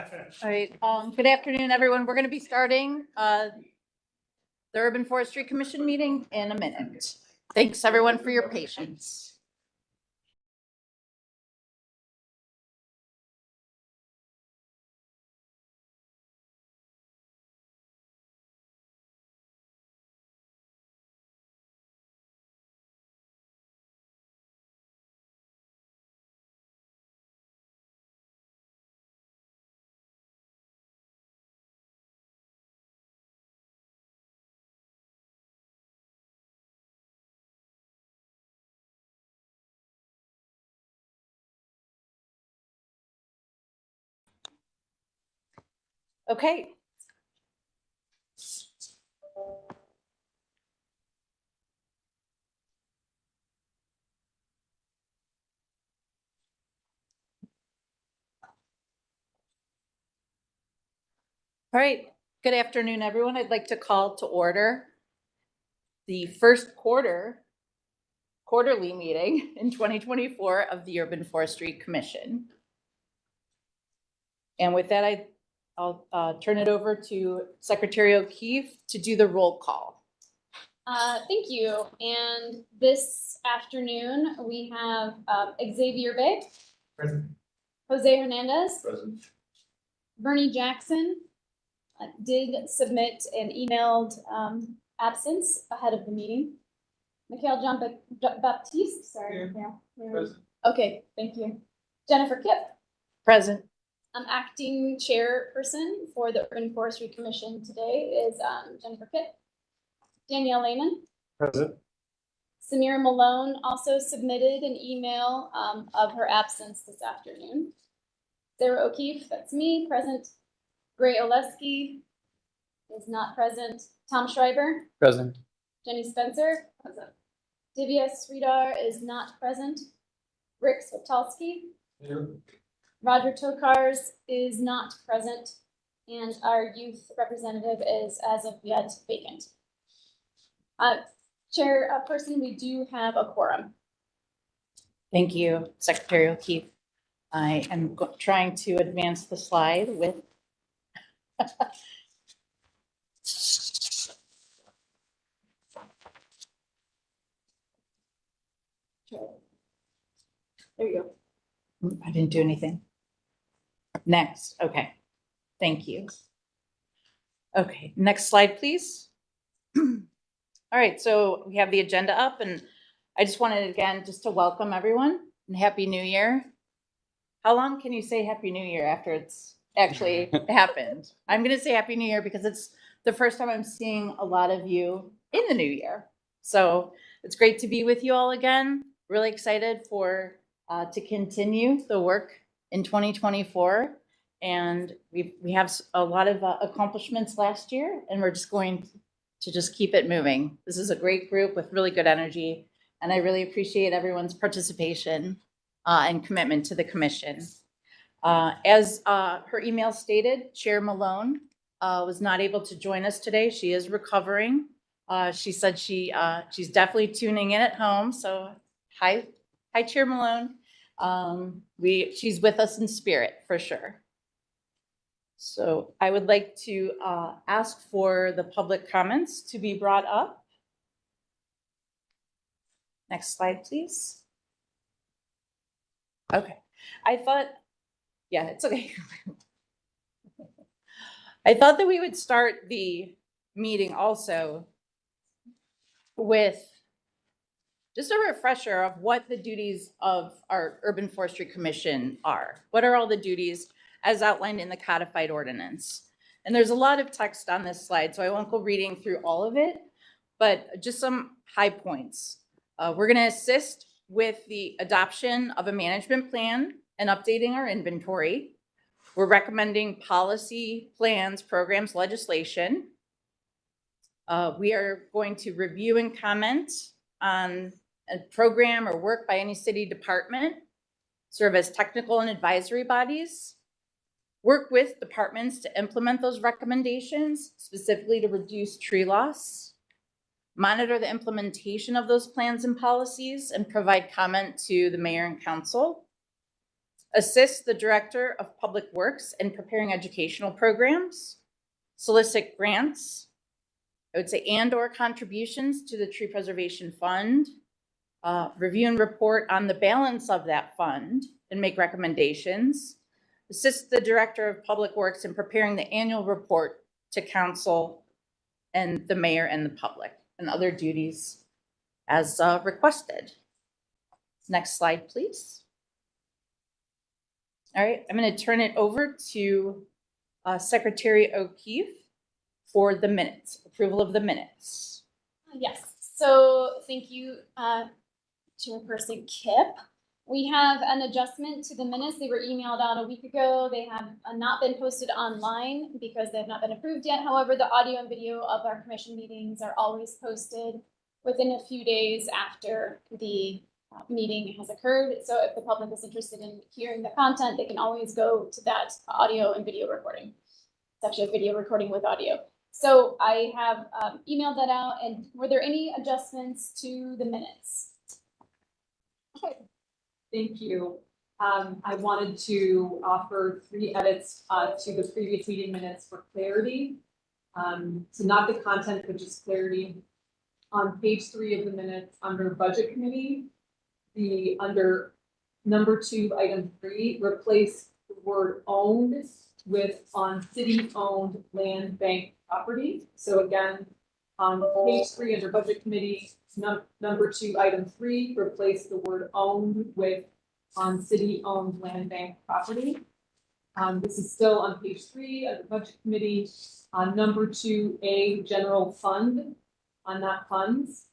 All right, good afternoon, everyone. We're going to be starting the Urban Forestry Commission meeting in a minute. Thanks, everyone, for your patience. Okay. All right. Good afternoon, everyone. I'd like to call to order the first quarterly meeting in 2024 of the Urban Forestry Commission. And with that, I'll turn it over to Secretary O'Keefe to do the roll call. Thank you. And this afternoon we have Xavier Bay. Present. Jose Hernandez. Present. Bernie Jackson did submit an emailed absence ahead of the meeting. Mikhail John Baptiste, sorry. Yeah. Present. Okay, thank you. Jennifer Kipp. Present. I'm acting chairperson for the Urban Forestry Commission today is Jennifer Kipp. Danielle Lehman. Present. Samira Malone also submitted an email of her absence this afternoon. Sarah O'Keefe, that's me, present. Gray Oleski is not present. Tom Schreiber. Present. Jenny Spencer. Present. Divya Sridhar is not present. Rick Swaptalski. Here. Roger Tokars is not present. And our youth representative is, as of yet, vacant. Chairperson, we do have a quorum. Thank you, Secretary O'Keefe. I am trying to advance the slide with. There you go. I didn't do anything. Next, okay. Thank you. Okay, next slide, please. All right, so we have the agenda up, and I just wanted, again, just to welcome everyone and Happy New Year. How long can you say Happy New Year after it's actually happened? I'm going to say Happy New Year because it's the first time I'm seeing a lot of you in the new year. So it's great to be with you all again. Really excited for to continue the work in 2024. And we have a lot of accomplishments last year, and we're just going to just keep it moving. This is a great group with really good energy, and I really appreciate everyone's participation and commitment to the commission. As her email stated, Chair Malone was not able to join us today. She is recovering. She said she's definitely tuning in at home. So hi Chair Malone. She's with us in spirit for sure. So I would like to ask for the public comments to be brought up. Next slide, please. Okay, yeah, it's okay. I thought that we would start the meeting also with just a refresher of what the duties of our Urban Forestry Commission are. What are all the duties as outlined in the codified ordinance? And there's a lot of text on this slide, so I won't go reading through all of it, but just some high points. We're going to assist with the adoption of a management plan and updating our inventory. We're recommending policy, plans, programs, legislation. We are going to review and comment on a program or work by any city department, serve as technical and advisory bodies, work with departments to implement those recommendations, specifically to reduce tree loss, monitor the implementation of those plans and policies, and provide comment to the mayor and council. assist the Director of Public Works in preparing educational programs, solicit grants, I would say, and/or contributions to the Tree Preservation Fund, review and report on the balance of that fund and make recommendations, assist the Director of Public Works in preparing the annual report to council and the mayor and the public, and other duties as requested. Next slide, please. All right, I'm going to turn it over to Secretary O'Keefe for the minutes, approval of the minutes. Yes, so thank you, Chairperson Kip. We have an adjustment to the minutes. They were emailed out a week ago. They have not been posted online because they have not been approved yet. However, the audio and video of our commission meetings are always posted within a few days after the meeting has occurred. So if the public is interested in hearing the content, they can always go to that audio and video recording. It's actually a video recording with audio. So I have emailed that out. And were there any adjustments to the minutes? Thank you. I wanted to offer 3 edits to the previous meeting minutes for clarity. So not the content, but just clarity. On page 3 of the minutes under Budget Committee, under number 2, item 3, replace the word owned with on city-owned land bank property. So again, on page 3 under Budget Committee, number 2, item 3, replace the word owned with on city-owned land bank property. This is still on page 3 of the Budget Committee. On number 2A, general fund, on that funds.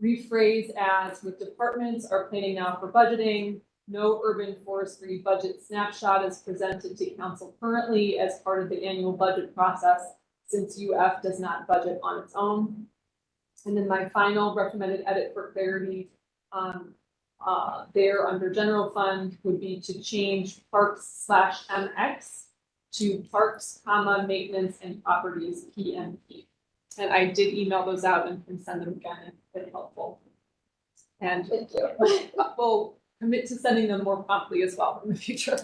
Rephrase as with departments are planning now for budgeting. No urban forestry budget snapshot is presented to council currently as part of the annual budget process, since UF does not budget on its own. And then my final recommended edit for clarity there under general fund would be to change parks/MX to parks, maintenance and properties PMP. And I did email those out and can send them again if it's helpful. And Thank you. we'll commit to sending them more promptly as well in the future.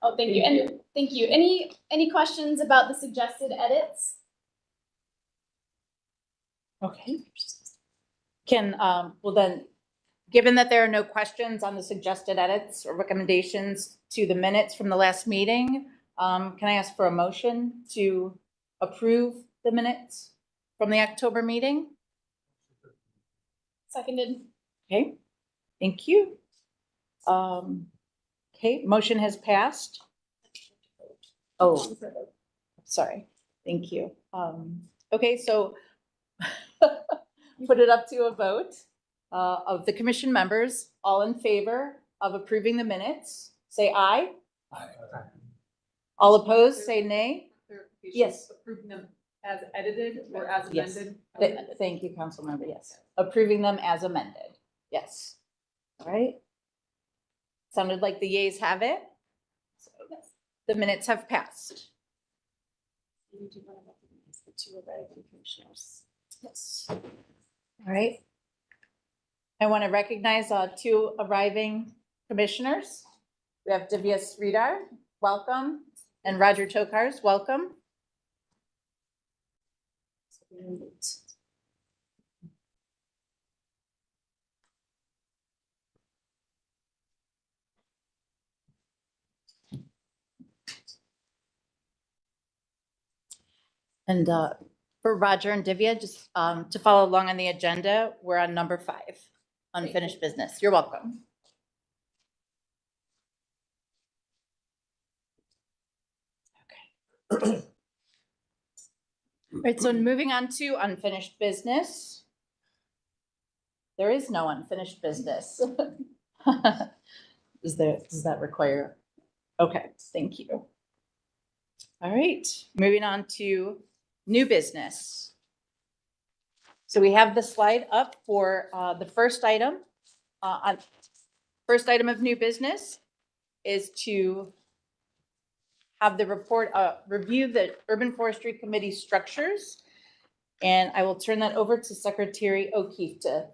Oh, thank you. And thank you. Any questions about the suggested edits? Okay. Can, well then, given that there are no questions on the suggested edits or recommendations to the minutes from the last meeting, can I ask for a motion to approve the minutes from the October meeting? Seconded. Okay, thank you. Okay, motion has passed. Oh, sorry, thank you. Okay, so put it up to a vote of the commission members. All in favor of approving the minutes, say aye. Aye. All opposed, say nay. Yes. Approving them as edited or as Yes. amended? Thank you, council member, yes. Approving them as amended, yes. All right. Sounded like the yeas have it. So the minutes have passed. Yes. All right. I want to recognize 2 arriving commissioners. We have Divya Sridhar, welcome, and Roger Tokars, welcome. And for Roger and Divya, just to follow along on the agenda, we're on number 5, unfinished business. You're welcome. Okay. All right, so moving on to unfinished business. There is no unfinished business. Does that require? Okay, thank you. All right, moving on to new business. So we have the slide up for the first item. First item of new business is to have the report, review the Urban Forestry Committee structures. And I will turn that over to Secretary O'Keefe to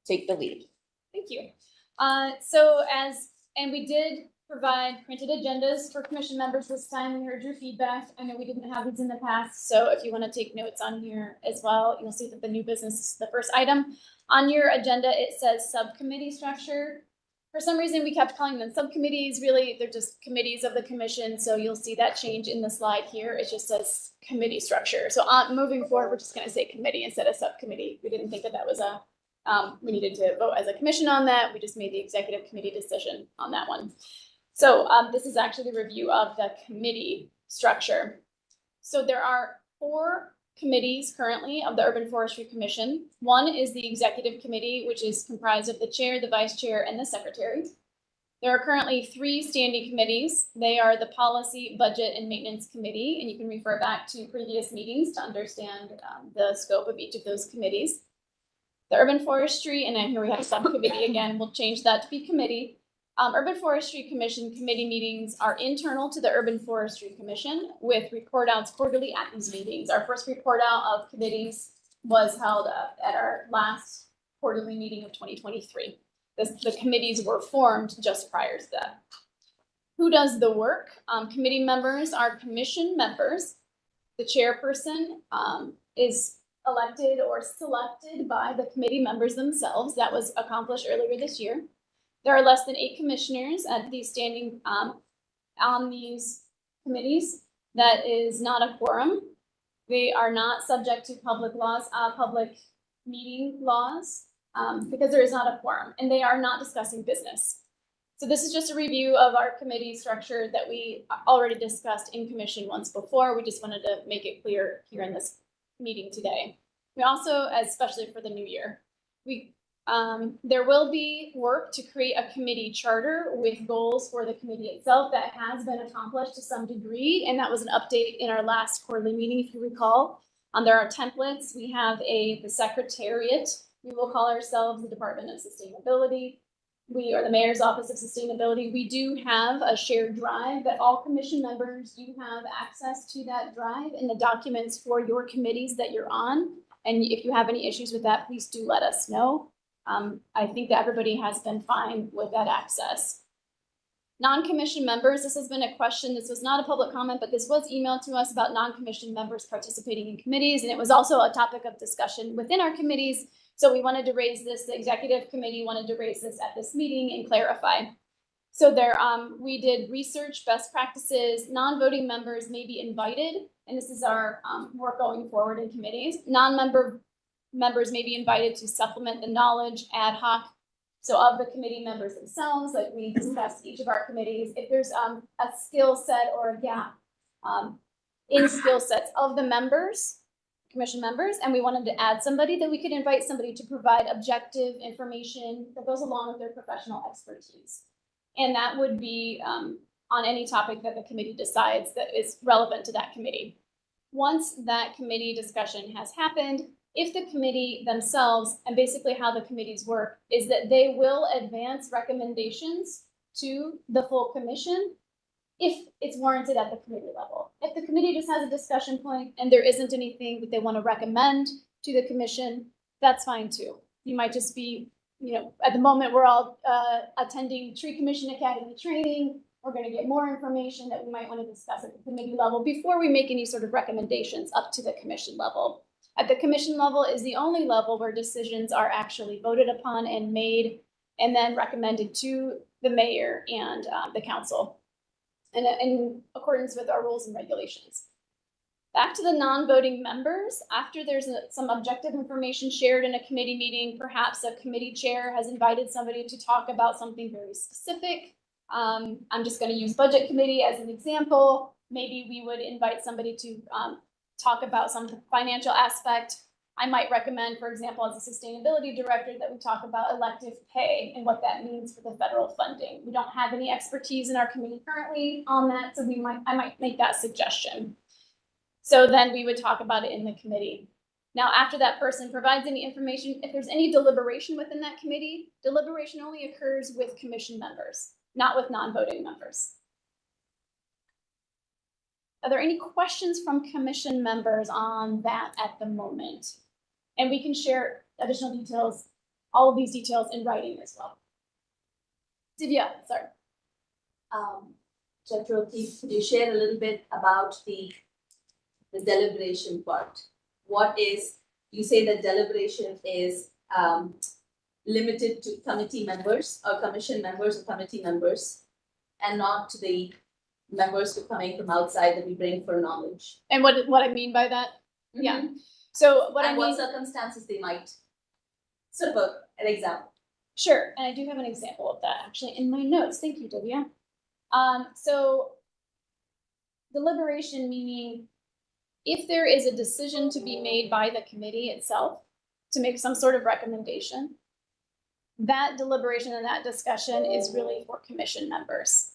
take the lead. Thank you. And we did provide printed agendas for commission members this time. We heard your feedback. I know we didn't have these in the past, so if you want to take notes on here as well, you'll see that the new business is the first item. On your agenda, it says subcommittee structure. For some reason, we kept calling them subcommittees. Really, they're just committees of the commission, so you'll see that change in the slide here. It just says committee structure. So moving forward, we're just going to say committee instead of subcommittee. We didn't think that that was we needed to vote as a commission on that. We just made the executive committee decision on that one. So this is actually the review of the committee structure. So there are 4 committees currently of the Urban Forestry Commission. One is the executive committee, which is comprised of the chair, the vice chair, and the secretary. There are currently 3 standing committees. They are the policy, budget, and maintenance committee, and you can refer back to previous meetings to understand the scope of each of those committees. The Urban Forestry, and then here we have a subcommittee again, we'll change that to be committee. Urban Forestry Commission committee meetings are internal to the Urban Forestry Commission with report outs quarterly at these meetings. Our first report out of committees was held at our last quarterly meeting of 2023. The committees were formed just prior to that. Who does the work? Committee members are commission members. The chairperson is elected or selected by the committee members themselves. That was accomplished earlier this year. There are less than 8 commissioners at these standing on these committees. That is not a quorum. They are not subject to public laws, public meeting laws, because there is not a quorum, and they are not discussing business. So this is just a review of our committee structure that we already discussed in commission once before. We just wanted to make it clear here in this meeting today. We also, especially for the new year, there will be work to create a committee charter with goals for the committee itself. That has been accomplished to some degree, and that was an update in our last quarterly meeting, if you recall. There are templates. We have the secretariat. We will call ourselves the Department of Sustainability. We are the Mayor's Office of Sustainability. We do have a shared drive that all commission members do have access to that drive and the documents for your committees that you're on. And if you have any issues with that, please do let us know. I think that everybody has been fine with that access. Non-commissioned members, this has been a question. This was not a public comment, but this was emailed to us about non-commissioned members participating in committees. And it was also a topic of discussion within our committees. So we wanted to raise this, the executive committee wanted to raise this at this meeting and clarify. So there, we did research, best practices, non-voting members may be invited. And this is our work going forward in committees. Non-member members may be invited to supplement the knowledge ad hoc. So of the committee members themselves, like we discussed each of our committees, if there's a skill set or a gap in skill sets of the members, commission members, and we wanted to add somebody, then we could invite somebody to provide objective information that goes along with their professional expertise. And that would be on any topic that the committee decides that is relevant to that committee. Once that committee discussion has happened, if the committee themselves, and basically how the committees work, is that they will advance recommendations to the full commission if it's warranted at the committee level. If the committee just has a discussion point and there isn't anything that they want to recommend to the commission, that's fine too. You might just be, at the moment we're all attending Tree Commission Academy training. We're going to get more information that we might want to discuss at the committee level before we make any sort of recommendations up to the commission level. At the commission level is the only level where decisions are actually voted upon and made and then recommended to the mayor and the council in accordance with our rules and regulations. Back to the non-voting members, after there's some objective information shared in a committee meeting, perhaps a committee chair has invited somebody to talk about something very specific. I'm just going to use budget committee as an example. Maybe we would invite somebody to talk about some financial aspect. I might recommend, for example, as a sustainability director, that we talk about elective pay and what that means for the federal funding. We don't have any expertise in our committee currently on that, so I might make that suggestion. So then we would talk about it in the committee. Now, after that person provides any information, if there's any deliberation within that committee, deliberation only occurs with commission members, not with non-voting members. Are there any questions from commission members on that at the moment? And we can share additional details, all of these details in writing as well. Divya, sorry. Dr. O'Keefe, could you share a little bit about the deliberation part? What is, you say that deliberation is limited to committee members or commission members or committee members and not to the members who are coming from outside that we bring for knowledge. And what I mean by that, yeah. So what I And mean, what circumstances they might, sort of an example. sure, and I do have an example of that actually in my notes. Thank you, Divya. So deliberation meaning if there is a decision to be made by the committee itself to make some sort of recommendation, that deliberation and that discussion is really for commission members.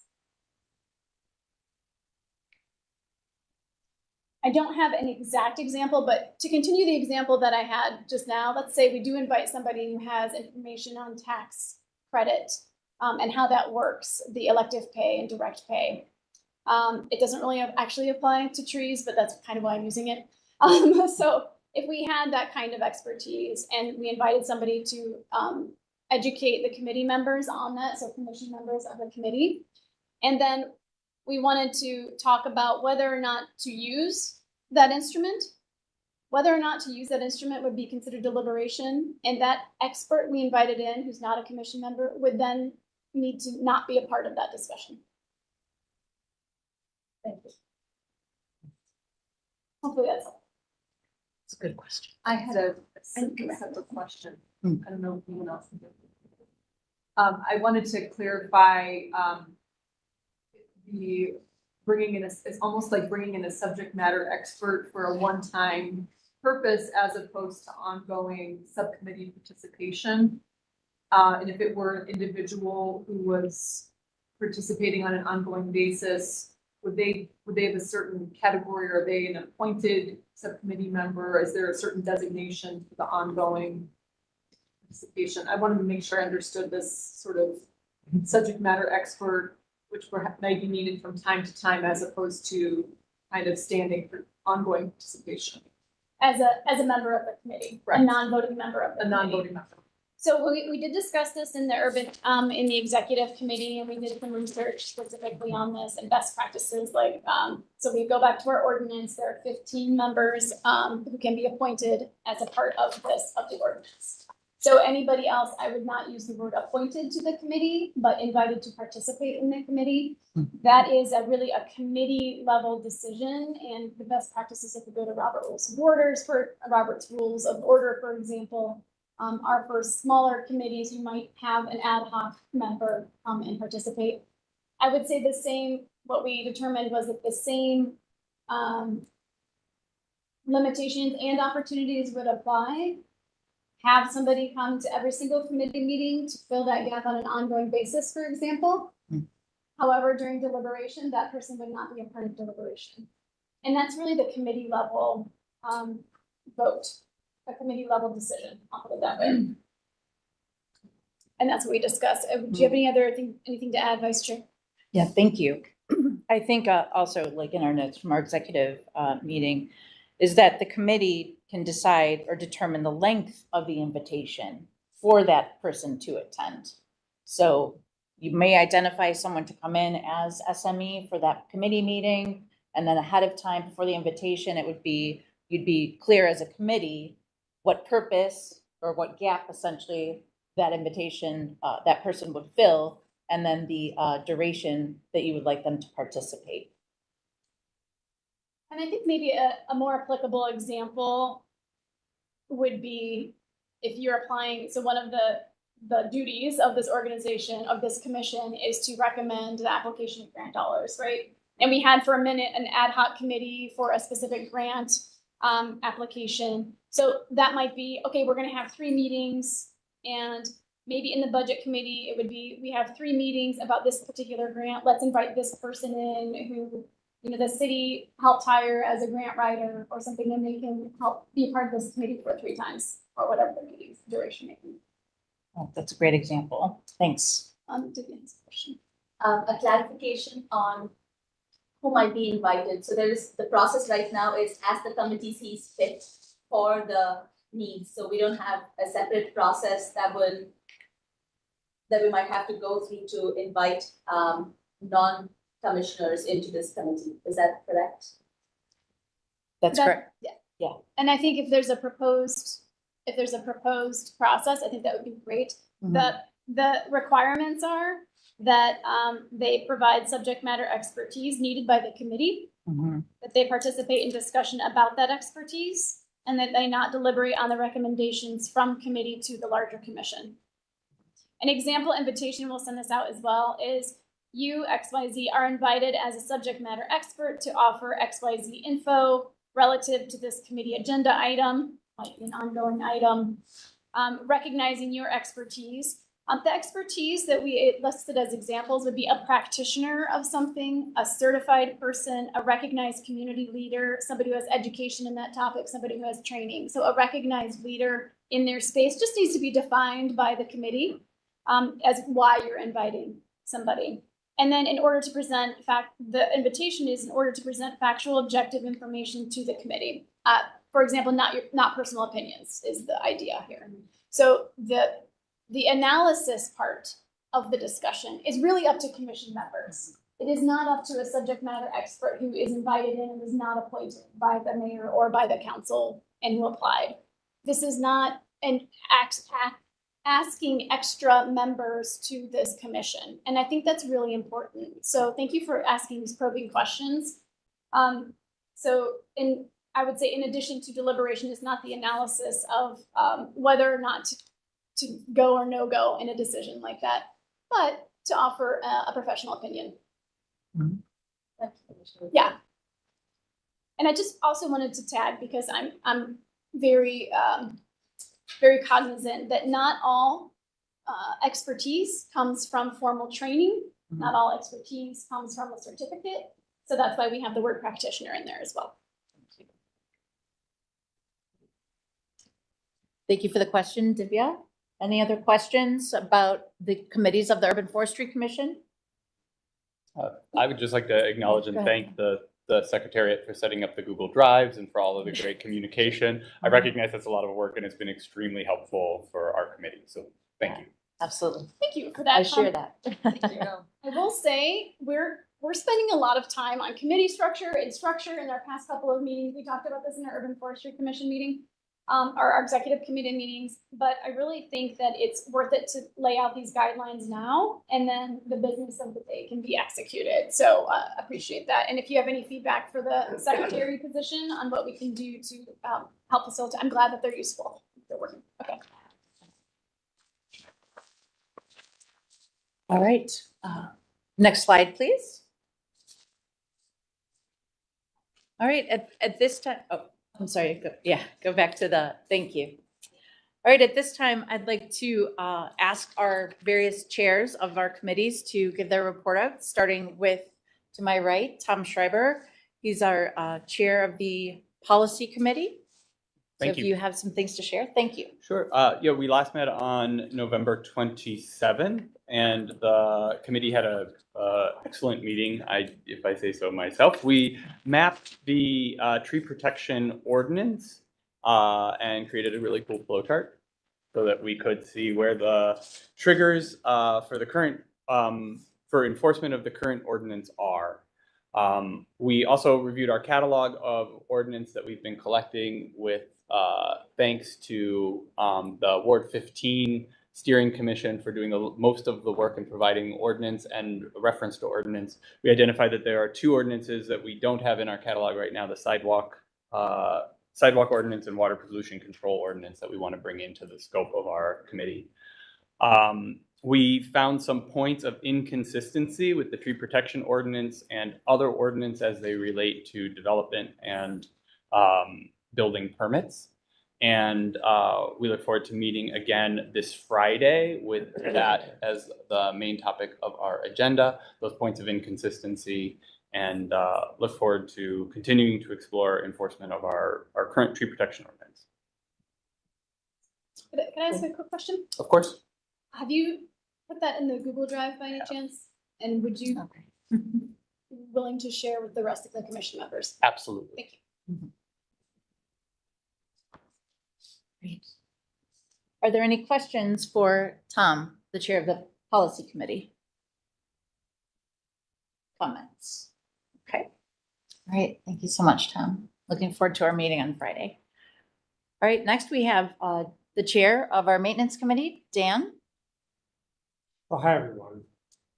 I don't have an exact example, but to continue the example that I had just now, let's say we do invite somebody who has information on tax credit and how that works, the elective pay and direct pay. It doesn't really actually apply to trees, but that's kind of why I'm using it. So if we had that kind of expertise and we invited somebody to educate the committee members on that, so commission members of the committee, and then we wanted to talk about whether or not to use that instrument, whether or not to use that instrument would be considered deliberation, and that expert we invited in, who's not a commission member, would then need to not be a part of that discussion. Thank you. Hopefully that's helpful. It's a good question. I had a separate question. I don't know if anyone else can do it. I wanted to clarify, the bringing in it's almost like bringing in a subject matter expert for a one-time purpose as opposed to ongoing subcommittee participation. And if it were an individual who was participating on an ongoing basis, would they have a certain category? Are they an appointed subcommittee member? Is there a certain designation for the ongoing participation? I wanted to make sure I understood this sort of subject matter expert, which perhaps might be needed from time to time as opposed to kind of standing for ongoing participation. As a member of the committee, Right. a non-voting member of the A committee. non-voting member. So we did discuss this in the in the executive committee, and we did some research specifically on this and best practices. Like, so we go back to our ordinance. There are 15 members who can be appointed as a part of the ordinance. So anybody else, I would not use the word appointed to the committee, but invited to participate in the committee. That is really a committee level decision, and the best practices, if we go to Robert's Rules of Order, for example, are for smaller committees. You might have an ad hoc member come and participate. I would say the same, what we determined was that the same limitations and opportunities would apply. Have somebody come to every single committee meeting to fill that gap on an ongoing basis, for example. However, during deliberation, that person would not be a part of deliberation. And that's really the committee level vote, a committee level decision, I'll put it that way. And that's what we discussed. Do you have anything to add, Vice Chair? Yeah, thank you. I think also, like in our notes from our executive meeting, is that the committee can decide or determine the length of the invitation for that person to attend. So you may identify someone to come in as SME for that committee meeting, and then ahead of time before the invitation, you'd be clear as a committee what purpose or what gap essentially that invitation, that person would fill, and then the duration that you would like them to participate. And I think maybe a more applicable example would be if you're applying, so one of the duties of this organization, of this commission, is to recommend the application of grant dollars, right? And we had for a minute an ad hoc committee for a specific grant application. So that might be, okay, we're gonna have 3 meetings, and maybe in the budget committee, it would be, we have 3 meetings about this particular grant. Let's invite this person in who, the city helped hire as a grant writer or something, and they can help be a part of this committee for 3 times or whatever the meeting's duration may be. Oh, that's a great example. Thanks. Divyan's question. A clarification on who might be invited. So there is, the process right now is as the committee sees fit for the needs. So we don't have a separate process that we might have to go through to invite non-commissioners into this committee. Is that correct? That's correct. Yeah. And I think if there's a proposed process, I think that would be great. Mhm. The requirements are that they provide subject matter expertise needed by the committee, Mhm. that they participate in discussion about that expertise, and that they not deliberate on the recommendations from committee to the larger commission. An example invitation, we'll send this out as well, is you, XYZ, are invited as a subject matter expert to offer XYZ info relative to this committee agenda item, like an ongoing item, recognizing your expertise. The expertise that we listed as examples would be a practitioner of something, a certified person, a recognized community leader, somebody who has education in that topic, somebody who has training. So a recognized leader in their space just needs to be defined by the committee as why you're inviting somebody. And then in order to present the invitation is in order to present factual, objective information to the committee. For example, not personal opinions is the idea here. So the analysis part of the discussion is really up to commission members. It is not up to a subject matter expert who is invited in and was not appointed by the mayor or by the council and who applied. This is not an asking extra members to this commission. And I think that's really important. So thank you for asking these probing questions. I would say in addition to deliberation is not the analysis of whether or not to go or no go in a decision like that, but to offer a professional opinion. Mhm. Yeah. And I just also wanted to tag, because I'm very very cognizant that not all expertise comes from formal training. Mhm. Not all expertise comes from a certificate. So that's why we have the word practitioner in there as well. Thank you for the question, Divya. Any other questions about the committees of the Urban Forestry Commission? I would just like to acknowledge and Go ahead. thank the Secretariat for setting up the Google Drives and for all of the great communication. I recognize that's a lot of work and it's been extremely helpful for our committee. So thank you. Absolutely. Thank you for that. I share that. I will say we're spending a lot of time on committee structure and structure. In our past couple of meetings, we talked about this in our Urban Forestry Commission meeting, our executive committee meetings. But I really think that it's worth it to lay out these guidelines now, and then the business of the day can be executed. So appreciate that. And if you have any feedback for the secretary position on what we can do to help facilitate, I'm glad that they're useful. They're working. Okay. All right. Next slide, please. All right. At this time, oh, I'm sorry. Go back to thank you. All right. At this time, I'd like to ask our various chairs of our committees to give their report out, starting with, to my right, Tom Schreiber. He's our chair of the policy committee. Thank so you. if you have some things to share, thank you. Sure. Yeah, we last met on November 27th, and the committee had a excellent meeting. If I say so myself, we mapped the tree protection ordinance and created a really cool flow chart so that we could see where the triggers for the current for enforcement of the current ordinance are. We also reviewed our catalog of ordinance that we've been collecting with thanks to the Ward 15 Steering Commission for doing most of the work in providing ordinance and reference to ordinance. We identified that there are two ordinances that we don't have in our catalog right now, the sidewalk ordinance and water pollution control ordinance that we want to bring into the scope of our committee. We found some points of inconsistency with the tree protection ordinance and other ordinance as they relate to development and building permits. And we look forward to meeting again this Friday with that as the main topic of our agenda, those points of inconsistency, and look forward to continuing to explore enforcement of our current tree protection ordinance. Can I ask a quick question? Of course. Have you put that in the Google Drive by any chance? And would you be willing to share with the rest of the commission members? Absolutely. Thank you. Great. Are there any questions for Tom, the chair of the policy committee? comments? Okay. All right. Thank you so much, Tom. Looking forward to our meeting on Friday. All right. Next, we have the chair of our maintenance committee, Dan. Well, hi, everyone.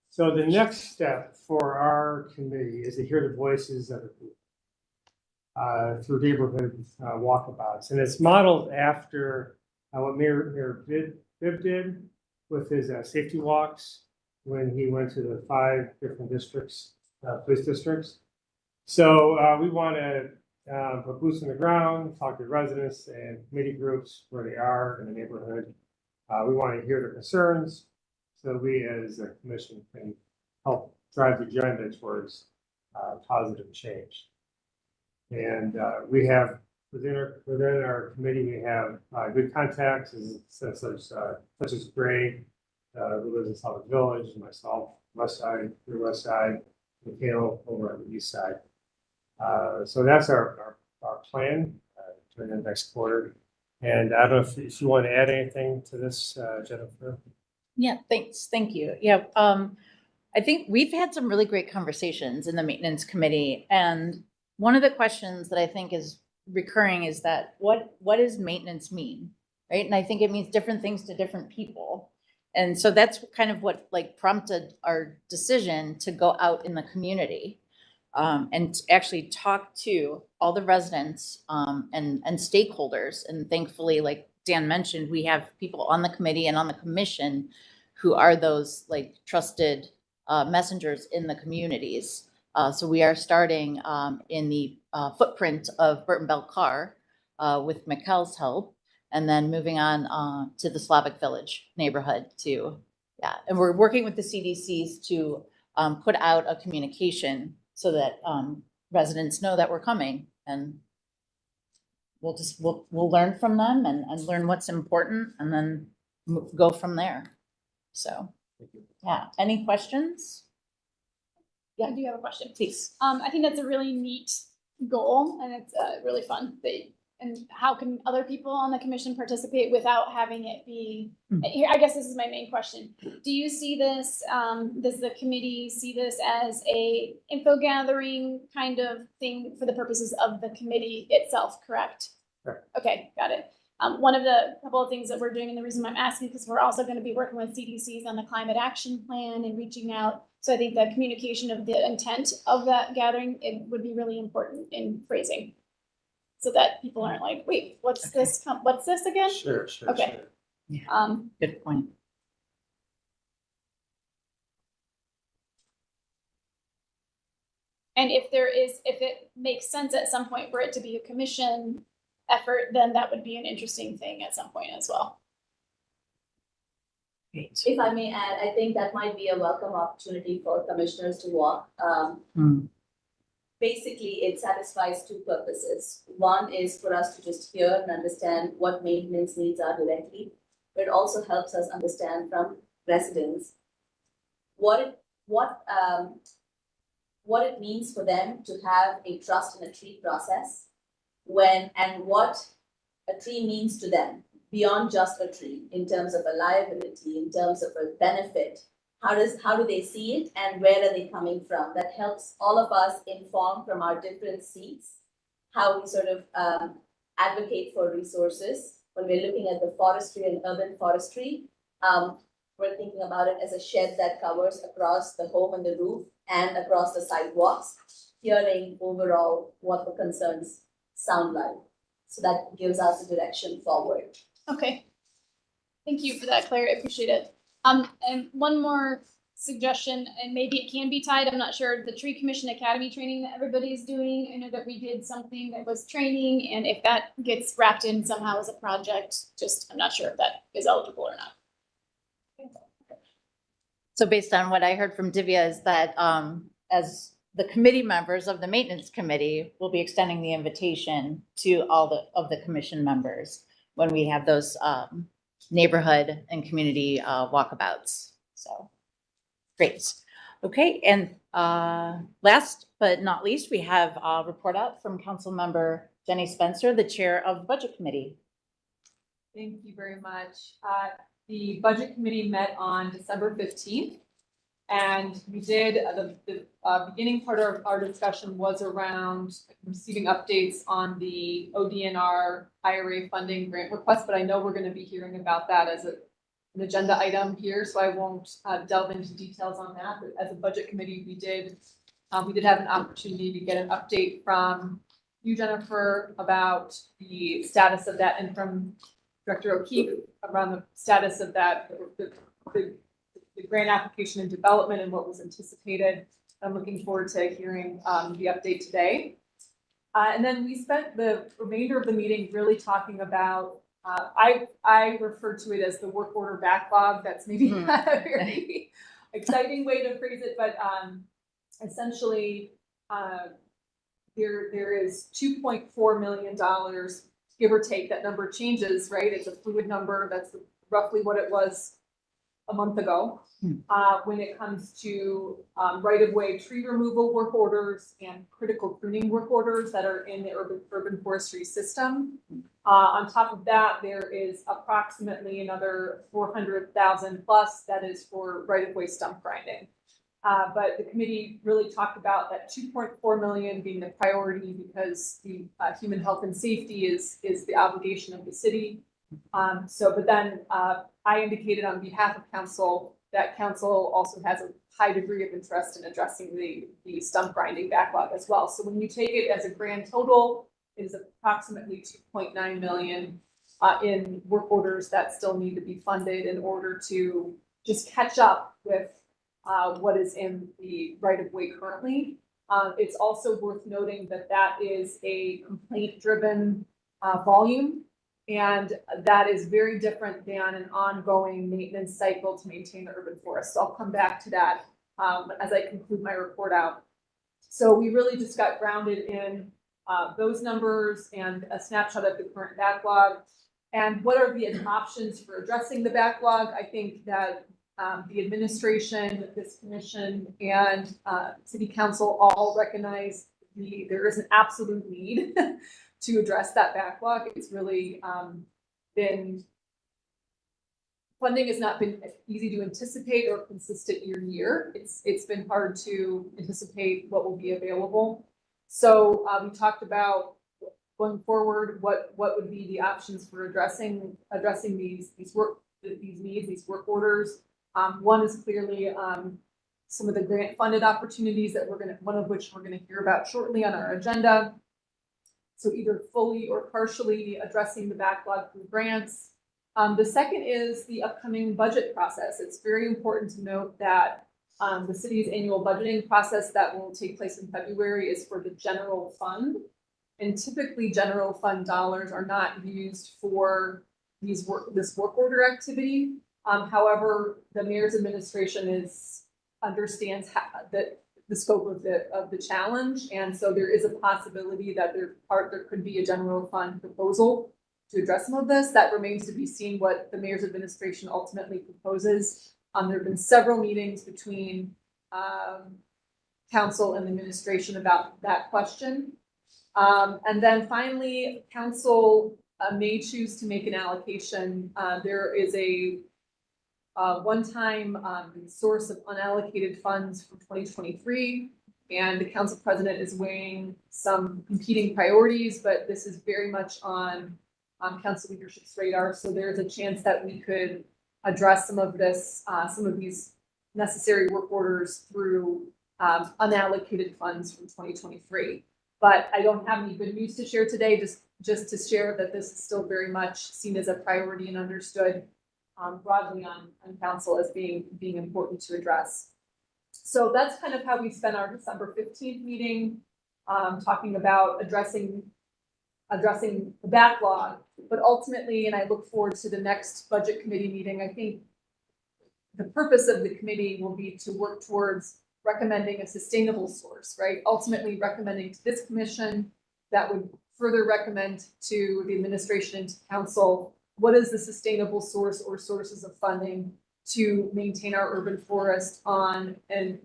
So the next step for our committee is to hear the voices of the group through neighborhood walkabouts. And it's modeled after what Mayor Bibb did with his safety walks when he went to the 5 different districts, police districts. So we want to put boots on the ground, talk to residents and committee groups where they are in the neighborhood. We want to hear their concerns so we as a commission can help drive the agenda towards positive change. And we have within our committee, we have good contacts such as Gray, who lives in South Village, myself, West Side, your West Side, Mikhail over on the East Side. So that's our plan during the next quarter. And I don't know if you want to add anything to this, Jennifer. Yeah, thanks. Thank you. Yeah. I think we've had some really great conversations in the maintenance committee. And one of the questions that I think is recurring is that what does maintenance mean? Right. And I think it means different things to different people. And so that's kind of what like prompted our decision to go out in the community and to actually talk to all the residents and stakeholders. And thankfully, like Dan mentioned, we have people on the committee and on the commission who are those like trusted messengers in the communities. So we are starting in the footprint of Burton Bell Carr with Mikkel's help, and then moving on to the Slavic Village neighborhood too. Yeah, and we're working with the CDCs to put out a communication so that residents know that we're coming, and we'll learn from them and learn what's important, and then go from there. So, yeah. Any questions? I do have a question. Please. I think that's a really neat goal, and it's really fun. And how can other people on the commission participate without having it be? Here, I guess this is my main question. Do you see this? Does the committee see this as a info gathering kind of thing for the purposes of the committee itself? Correct. Correct. Okay, got it. One of the couple of things that we're doing, and the reason I'm asking, because we're also going to be working with CDCs on the climate action plan and reaching out. So I think the communication of the intent of that gathering, it would be really important in phrasing, so that people aren't like, wait, what's this? What's this again? Sure. Okay. Sure. Good point. And if it makes sense at some point for it to be a commission effort, then that would be an interesting thing at some point as well. If I may add, I think that might be a welcome opportunity for commissioners to walk. Basically, it satisfies 2 purposes. One is for us to just hear and understand what maintenance needs are directly, but it also helps us understand from residents what it means for them to have a trust in a tree process and what a tree means to them beyond just a tree in terms of a liability, in terms of a benefit. How do they see it and where are they coming from? That helps all of us inform from our different seats how we sort of advocate for resources. When we're looking at the forestry and urban forestry, we're thinking about it as a shed that covers across the home and the roof and across the sidewalks, hearing overall what the concerns sound like. So that gives us a direction forward. Okay. Thank you for that, Claire. I appreciate it. And one more suggestion, and maybe it can be tied, I'm not sure, the Tree Commission Academy training that everybody's doing. I know that we did something that was training, and if that gets wrapped in somehow as a project, I'm not sure if that is eligible or not. So based on what I heard from Divya is that as the committee members of the maintenance committee will be extending the invitation to all of the commission members when we have those neighborhood and community walkabouts. So great. Okay, and last but not least, we have a report out from Council Member Jenny Spencer, the chair of the Budget Committee. Thank you very much. The Budget Committee met on December 15th. And we did, the beginning part of our discussion was around receiving updates on the ODNR IRA funding grant request, but I know we're gonna be hearing about that as an agenda item here, so I won't delve into details on that. But as a budget committee, we did have an opportunity to get an update from you, Jennifer, about the status of that, and from Director O'Keefe around the status of that, the grant application and development and what was anticipated. I'm looking forward to hearing the update today. And then we spent the remainder of the meeting really talking about, I refer to it as the work order backlog. That's maybe not a very exciting way to phrase it, but essentially, there is $2.4 million, give or take. That number changes, right? It's a fluid number. That's roughly what it was a month ago. When it comes to right-of-way tree removal work orders and critical pruning work orders that are in the urban forestry system. On top of that, there is approximately another 400,000 plus that is for right-of-way stump grinding. But the committee really talked about that 2.4 million being the priority because the human health and safety is the obligation of the city. But then I indicated on behalf of council that council also has a high degree of interest in addressing the stump grinding backlog as well. So when you take it as a grand total, it is approximately 2.9 million in work orders that still need to be funded in order to just catch up with what is in the right of way currently. It's also worth noting that that is a complaint-driven volume. And that is very different than an ongoing maintenance cycle to maintain the urban forest. So I'll come back to that as I conclude my report out. So we really just got grounded in those numbers and a snapshot of the current backlog. And what are the options for addressing the backlog? I think that the administration, this commission, and city council all recognize there is an absolute need to address that backlog. It's really been, funding has not been easy to anticipate or consistent year to year. It's been hard to anticipate what will be available. So we talked about going forward, what would be the options for addressing these needs, these work orders. One is clearly some of the grant funded opportunities that one of which we're gonna hear about shortly on our agenda. So either fully or partially addressing the backlog through grants. The second is the upcoming budget process. It's very important to note that the city's annual budgeting process that will take place in February is for the general fund. And typically general fund dollars are not used for this work order activity. However, the mayor's administration understands the scope of the challenge, and so there is a possibility that there could be a general fund proposal to address some of this. That remains to be seen what the mayor's administration ultimately proposes. There have been several meetings between council and the administration about that question. And then finally, council may choose to make an allocation. There is a one-time source of unallocated funds for 2023, and the council president is weighing some competing priorities, but this is very much on council leadership's radar. So there's a chance that we could address some of these necessary work orders through unallocated funds from 2023. But I don't have any good news to share today, just to share that this is still very much seen as a priority and understood broadly on council as being important to address. So that's kind of how we spent our December 15th meeting, talking about addressing the backlog. But ultimately, and I look forward to the next budget committee meeting, I think the purpose of the committee will be to work towards recommending a sustainable source, right? Ultimately recommending to this commission that would further recommend to the administration and to council what is the sustainable source or sources of funding to maintain our urban forest on a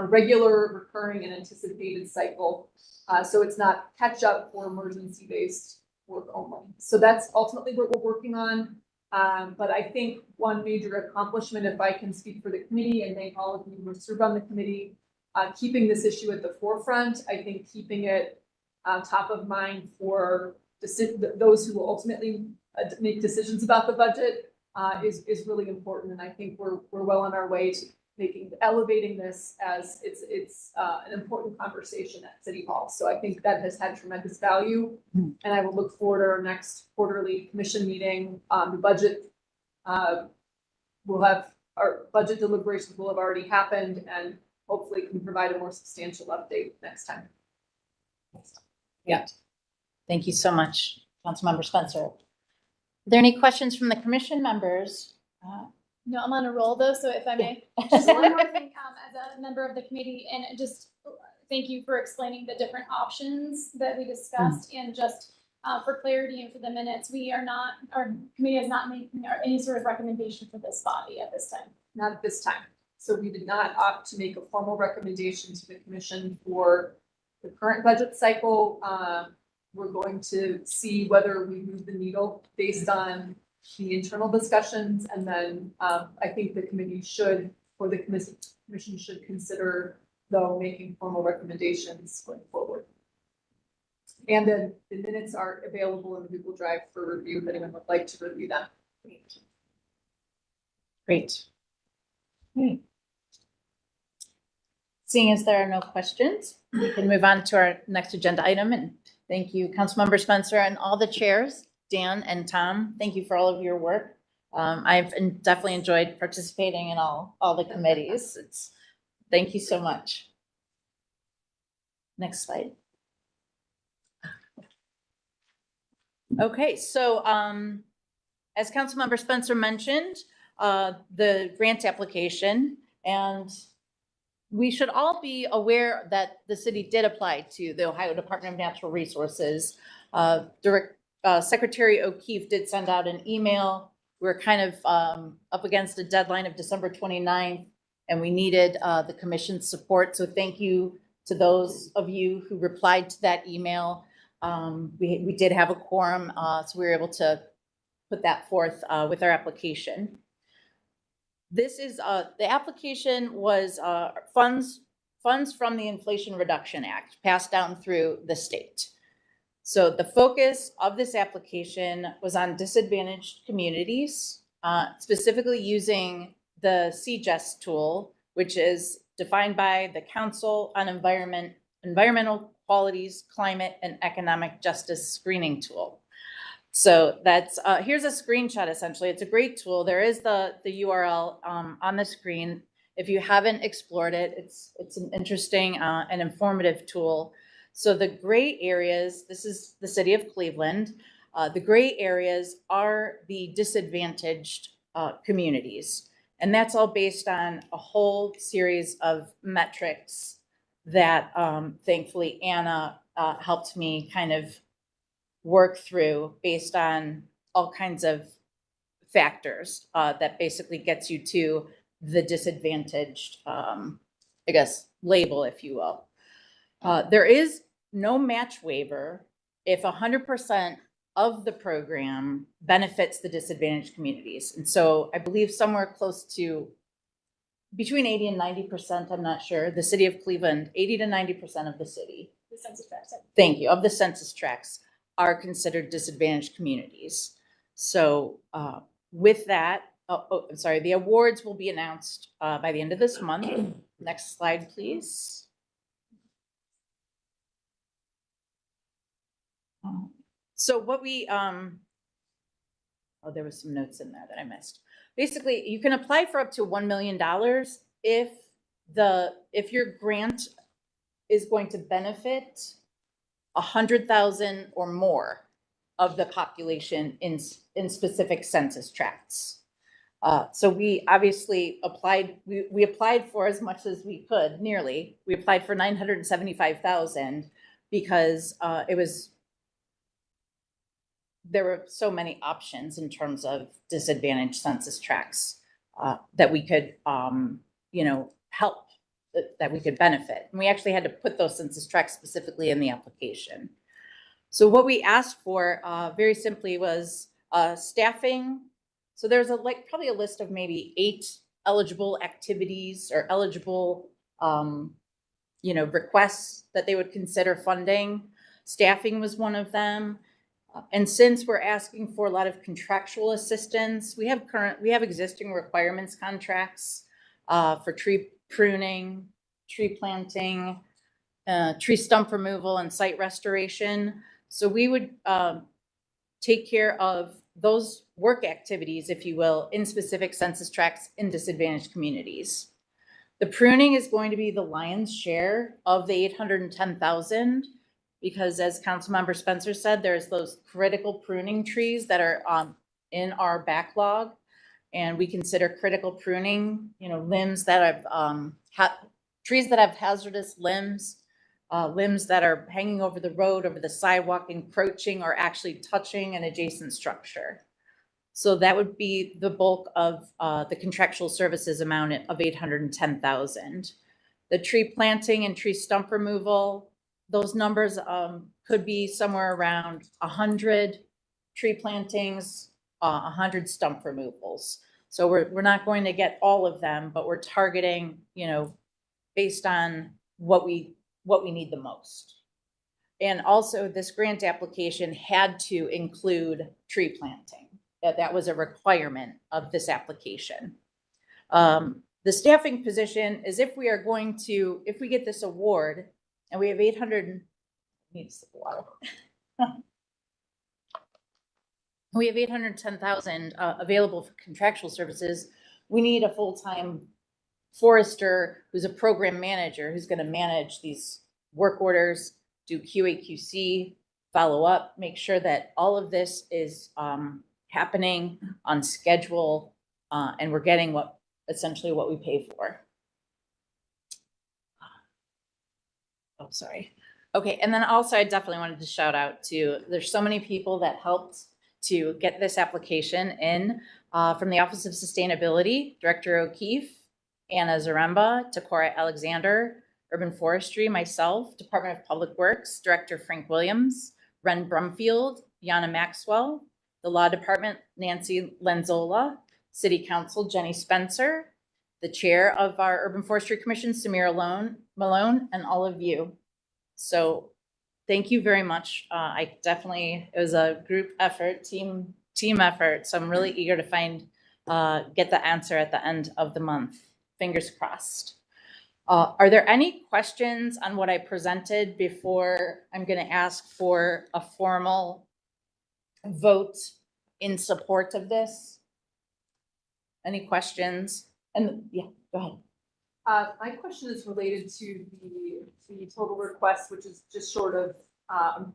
regular, recurring, and anticipated cycle. So it's not catch up or emergency based work only. So that's ultimately what we're working on. But I think one major accomplishment, if I can speak for the committee and thank all of you who served on the committee, keeping this issue at the forefront, I think keeping it top of mind for those who will ultimately make decisions about the budget is really important. And I think we're well on our way to elevating this as it's an important conversation at City Hall. So I think that has had tremendous value. And I will look forward to our next quarterly commission meeting. The budget, we'll have our budget deliberations will have already happened and hopefully can provide a more substantial update next time. Yeah. Thank you so much, Councilmember Spencer. Are there any questions from the commission members? No, I'm on a roll though, so if I may, just one more thing, as a member of the committee, and just thank you for explaining the different options that we discussed, and just for clarity and for the minutes, our committee is not making any sort of recommendation for this body at this time. Not at this time. So we did not opt to make a formal recommendation to the commission for the current budget cycle. We're going to see whether we move the needle based on the internal discussions, and then I think the committee should, or the commission should consider, though, making formal recommendations going forward. And then the minutes are available in Google Drive for review if anyone would like to review them. Great. Seeing as there are no questions, we can move on to our next agenda item. And thank you, Councilmember Spencer, and all the chairs, Dan and Tom. Thank you for all of your work. I've definitely enjoyed participating in all the committees. Thank you so much. Next slide. Okay, so as Councilmember Spencer mentioned, the grant application, and we should all be aware that the city did apply to the Ohio Department of Natural Resources. Secretary O'Keefe did send out an email. We're kind of up against a deadline of December 29th, and we needed the commission's support. So thank you to those of you who replied to that email. We did have a quorum, so we were able to put that forth with our application. This is the application was funds from the Inflation Reduction Act passed down through the state. So the focus of this application was on disadvantaged communities, specifically using the CGES tool, which is defined by the Council on Environmental Qualities, Climate, and Economic Justice Screening Tool. So that's here's a screenshot. Essentially, it's a great tool. There is the URL on the screen. If you haven't explored it, it's an interesting and informative tool. So the gray areas, this is the city of Cleveland. The gray areas are the disadvantaged communities, and that's all based on a whole series of metrics that thankfully Anna helped me kind of work through based on all kinds of factors that basically gets you to the disadvantaged, I guess, label, if you will. There is no match waiver if 100% of the program benefits the disadvantaged communities. And so I believe somewhere close to between 80 and 90%, I'm not sure, the city of Cleveland, 80 to 90% of the city. The census tracts. Thank you, of the census tracts are considered disadvantaged communities. So with that, I'm sorry, the awards will be announced by the end of this month. Next slide, please. So what we, there was some notes in there that I missed. Basically, you can apply for up to $1 million if your grant is going to benefit 100,000 or more of the population in specific census tracts. So we obviously applied, we applied for as much as we could, nearly. We applied for 975,000 because there were so many options in terms of disadvantaged census tracts that we could, help, that we could benefit. And we actually had to put those census tracts specifically in the application. So what we asked for very simply was staffing So there's probably a list of maybe 8 eligible activities or eligible, requests that they would consider funding. Staffing was one of them. And since we're asking for a lot of contractual assistance, we have existing requirements contracts for tree pruning, tree planting, tree stump removal, and site restoration. So we would take care of those work activities, if you will, in specific census tracts in disadvantaged communities. The pruning is going to be the lion's share of the 810,000, because as Councilmember Spencer said, there's those critical pruning trees that are in our backlog, and we consider critical pruning, limbs that have trees that have hazardous limbs, limbs that are hanging over the road, over the sidewalk, encroaching, or actually touching an adjacent structure. So that would be the bulk of the contractual services amount of 810,000. The tree planting and tree stump removal, those numbers could be somewhere around 100 tree plantings, 100 stump removals. So we're not going to get all of them, but we're targeting, based on what we need the most. And also, this grant application had to include tree planting. That was a requirement of this application. The staffing position is if we get this award and we have 800, needs the water. We have 810,000 available for contractual services. We need a full-time forester who's a program manager who's going to manage these work orders, do QA/QC, follow up, make sure that all of this is happening on schedule, and we're getting essentially what we pay for. Oh, sorry. Okay, and then also I definitely wanted to shout out to, there's so many people that helped to get this application in, from the Office of Sustainability, Director O'Keefe, Anna Zaremba, Takora Alexander, Urban Forestry, myself, Department of Public Works, Director Frank Williams, Ren Brumfield, Yana Maxwell, the Law Department, Nancy Lenzola, City Council, Jenny Spencer, the Chair of our Urban Forestry Commission, Samira Malone, and all of you. So thank you very much. It was a group effort, team effort. So I'm really eager to get the answer at the end of the month. Fingers crossed. Are there any questions on what I presented before I'm going to ask for a formal vote in support of this? Any questions? And yeah, go ahead. My question is related to the total request, which is just short of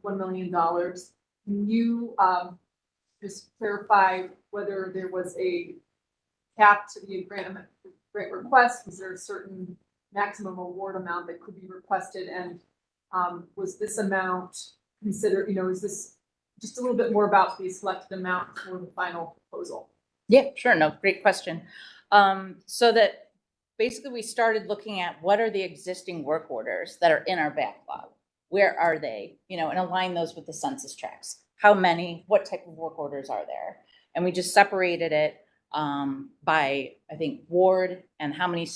$1 million. Can you just clarify whether there was a cap to the grant request? Was there a certain maximum award amount that could be requested? And was this amount considered, is this just a little bit more about the selected amount for the final proposal? Yeah, sure. No, great question. So that basically we started looking at what are the existing work orders that are in our backlog? Where are they? And align those with the census tracts. How many, what type of work orders are there? And we just separated it by, I think, ward and how many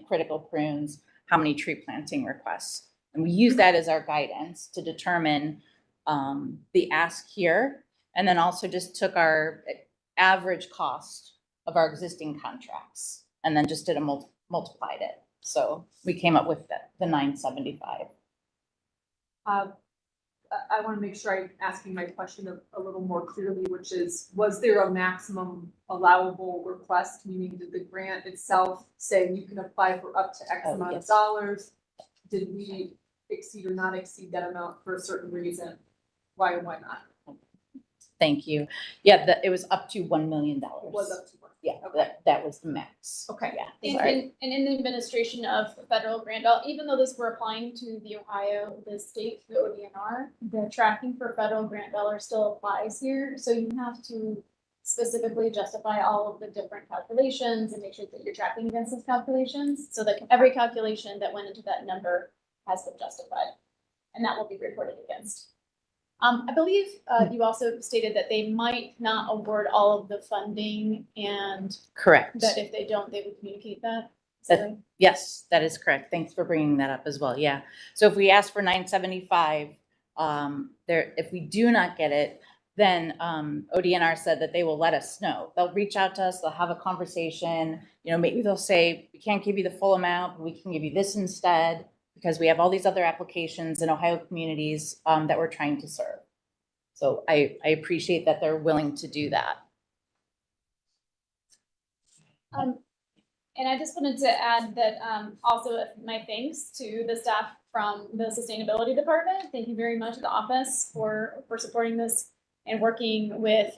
critical prunes, how many tree planting requests. And we use that as our guidance to determine the ask here. And then also just took our average cost of our existing contracts and then just multiplied it. So we came up with the 975. I want to make sure I'm asking my question a little more clearly, which is, was there a maximum allowable request? Meaning, did the grant itself say you can apply for up to X amount of dollars? Did we exceed or not exceed that amount for a certain reason? Why or why not? Thank you. Yeah, it was up to $1 million. It was up to one. Yeah, Okay. that was the max. Okay. Yeah. And in the administration of the federal grant, even though this we're applying to the state, the ODNR, the tracking for federal grant dollars still applies here. So you have to specifically justify all of the different calculations and make sure that you're tracking against those calculations so that every calculation that went into that number has been justified. And that will be reported against. I believe you also stated that they might not award all of the funding and Correct. that if they don't, they would communicate that. Is that right? Yes, that is correct. Thanks for bringing that up as well. Yeah. So if we ask for 975, if we do not get it, then ODNR said that they will let us know. They'll reach out to us. They'll have a conversation. You know, maybe they'll say, we can't give you the full amount, but we can give you this instead, because we have all these other applications in Ohio communities that we're trying to serve. So I appreciate that they're willing to do that. And I just wanted to add that also my thanks to the staff from the Sustainability Department. Thank you very much to the office for supporting this and working with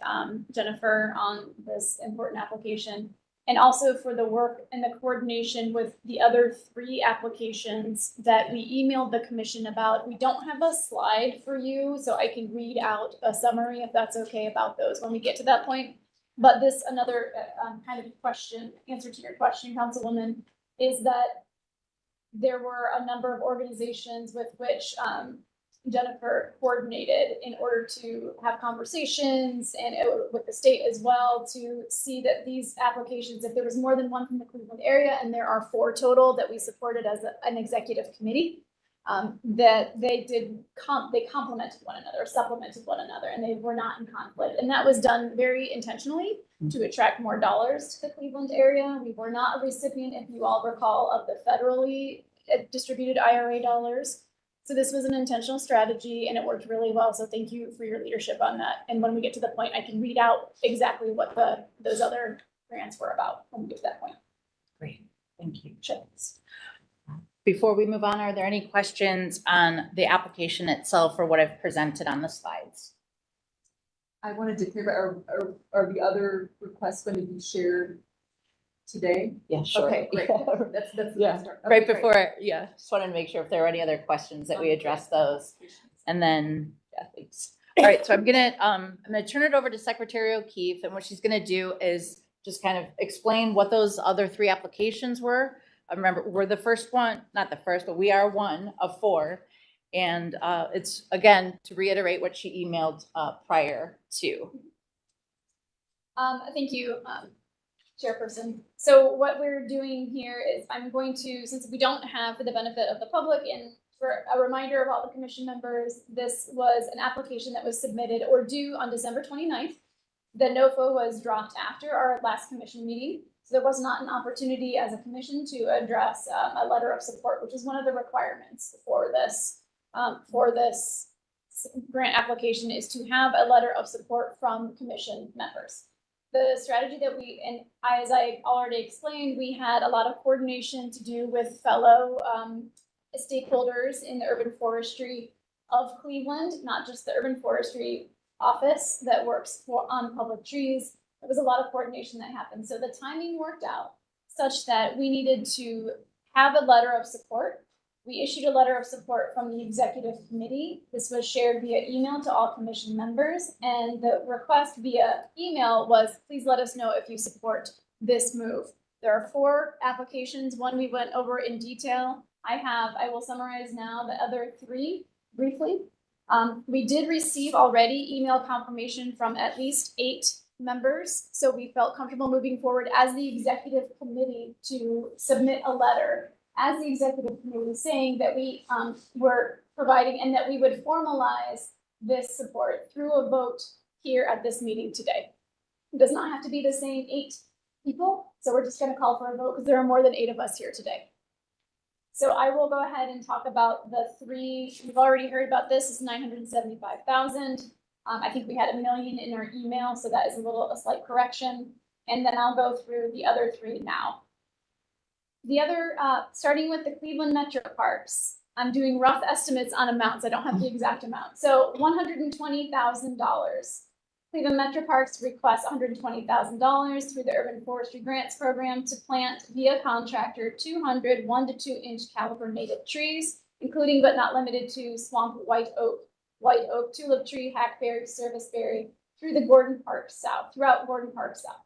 Jennifer on this important application. And also for the work and the coordination with the other 3 applications that we emailed the commission about. We don't have a slide for you, so I can read out a summary if that's okay about those when we get to that point. But this, another kind of answer to your question, Councilwoman, is that there were a number of organizations with which Jennifer coordinated in order to have conversations and with the state as well to see that these applications, if there was more than one from the Cleveland area, and there are 4 total that we supported as an executive committee, that they complemented one another, supplemented one another, and they were not in conflict. And that was done very intentionally to attract more dollars to the Cleveland area. We were not a recipient, if you all recall, of the federally distributed IRA dollars. So this was an intentional strategy and it worked really well. So thank you for your leadership on that. And when we get to the point, I can read out exactly what those other grants were about when we get to that point. Great, thank you. Before we move on, are there any questions on the application itself or what I've presented on the slides? I wanted to clarify, are the other requests going to be shared today? Yeah, sure. Okay, great. That's Yeah. start. Right Okay, great. before, yeah, just wanted to make sure if there were any other questions that we address those. And then, yeah, thanks. All right, so I'm gonna turn it over to Secretary O'Keefe, and what she's gonna do is just kind of explain what those other 3 applications were. I remember we're the first one, not the first, but we are one of 4. And it's, again, to reiterate what she emailed prior to. Thank you, Chairperson. So what we're doing here is I'm going to, since we don't have, for the benefit of the public and for a reminder of all the commission members, this was an application that was submitted or due on December 29th. The NOFO was dropped after our last commission meeting. So there was not an opportunity as a commission to address a letter of support, which is one of the requirements for this grant application, is to have a letter of support from commission members. The strategy that and as I already explained, we had a lot of coordination to do with fellow stakeholders in the urban forestry of Cleveland, not just the urban forestry office that works on public trees. There was a lot of coordination that happened. So the timing worked out such that we needed to have a letter of support. We issued a letter of support from the executive committee. This was shared via email to all commission members. And the request via email was, please let us know if you support this move. There are 4 applications. One we went over in detail. I will summarize now the other 3 briefly. We did receive already email confirmation from at least 8 members. So we felt comfortable moving forward as the executive committee to submit a letter as the executive committee saying that we were providing and that we would formalize this support through a vote here at this meeting today. It does not have to be the same 8 people. So we're just going to call for a vote because there are more than 8 of us here today. So I will go ahead and talk about the 3. We've already heard about this. It's $975,000. I think we had $1 million in our email, so that is a slight correction. And then I'll go through the other 3 now. The other, starting with the Cleveland Metro Parks, I'm doing rough estimates on amounts. I don't have the exact amount. So $120,000. Cleveland Metro Parks requests $120,000 through the Urban Forestry Grants Program to plant via contractor 200 1 to 2 inch caliber native trees, including but not limited to swamp white oak, tulip tree, hackberry, serviceberry, through the Gordon Park South, throughout Gordon Park South.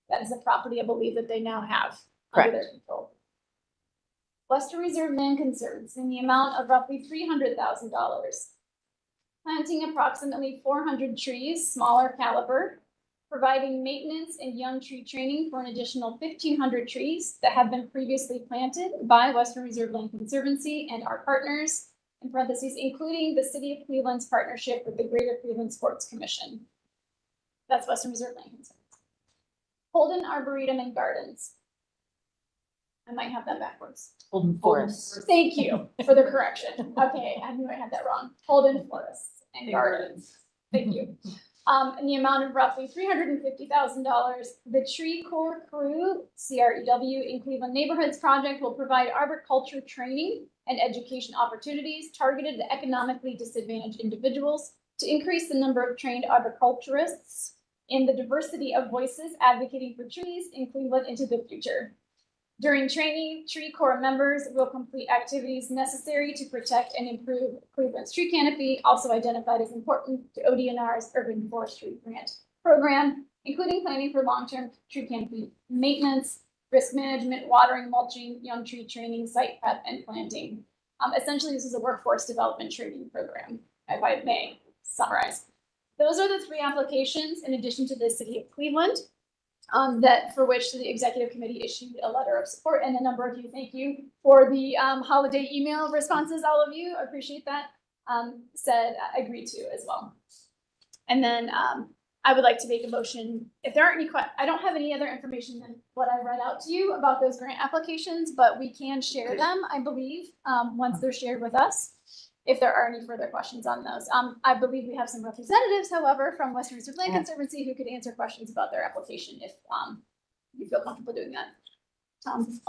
That is a property I believe that they now have under their control. Western Reserve Land Conservancy in the amount of roughly $300,000. planting approximately 400 trees, smaller caliber, providing maintenance and young tree training for an additional 1,500 trees that have been previously planted by Western Reserve Land Conservancy and our partners, in parentheses, including the City of Cleveland's partnership with the Greater Cleveland Sports Commission. That's Western Reserve Land Conservancy. Holden Arboretum and Gardens. I might have that backwards. Holden Forest. Thank you for the correction. Okay, I knew I had that wrong. Holden Forests and Gardens. Thank you. In the amount of roughly $350,000, the Tree Corps Crew, CREW, in Cleveland Neighborhoods Project will provide arboriculture training and education opportunities targeted at economically disadvantaged individuals to increase the number of trained arboriculturists and the diversity of voices advocating for trees in Cleveland into the future. During training, Tree Corps members will complete activities necessary to protect and improve Cleveland's tree canopy, also identified as important to ODNR's Urban Forestry Grant Program, including planning for long-term tree canopy maintenance, risk management, watering, mulching, young tree training, site prep, and planting. Essentially, this is a workforce development training program, if I may summarize. Those are the 3 applications, in addition to the City of Cleveland, that for which the executive committee issued a letter of support, and a number of you, thank you for the holiday email responses, all of you, I appreciate that, said agreed to as well. And then I would like to make a motion, if there aren't any questions, I don't have any other information than what I read out to you about those grant applications, but we can share them, I believe, once they're shared with us, if there are any further questions on those. I believe we have some representatives, however, from Western Reserve Land Conservancy who could answer questions about their application if you feel comfortable doing that. Tom?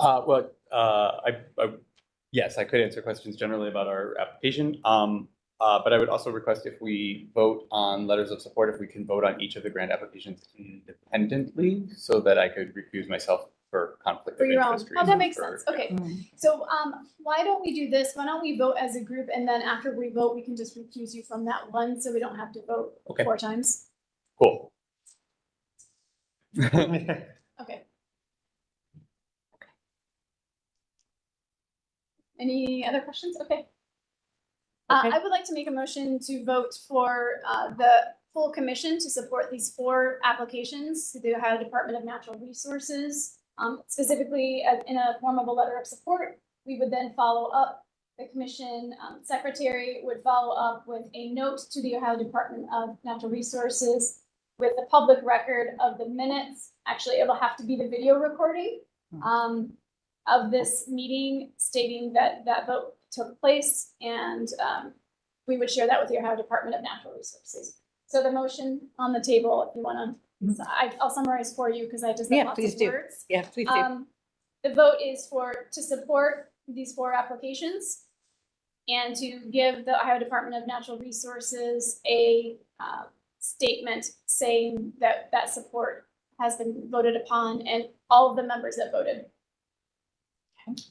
Yes, I could answer questions generally about our application. But I would also request if we vote on letters of support, if we can vote on each of the grant applications independently so that I could recuse myself for conflict For of your own, interest. oh, that makes reasons sense, okay. So why don't we do this? Why don't we vote as a group, and then after we vote, we can just recuse you from that one, so we don't have to vote Okay. 4 times? Cool. Okay. Any other questions? Okay. Okay. I would like to make a motion to vote for the full commission to support these 4 applications to the Ohio Department of Natural Resources, specifically in a form of a letter of support. We would then follow up. The commission secretary would follow up with a note to the Ohio Department of Natural Resources with the public record of the minutes. Actually, it'll have to be the video recording of this meeting stating that that vote took place, and we would share that with the Ohio Department of Natural Resources. So the motion on the table, if you want to, I'll summarize for you because I just have lots of words. Yeah, please do. The vote is to support these 4 applications and to give the Ohio Department of Natural Resources a statement saying that that support has been voted upon and all of the members that voted. Okay.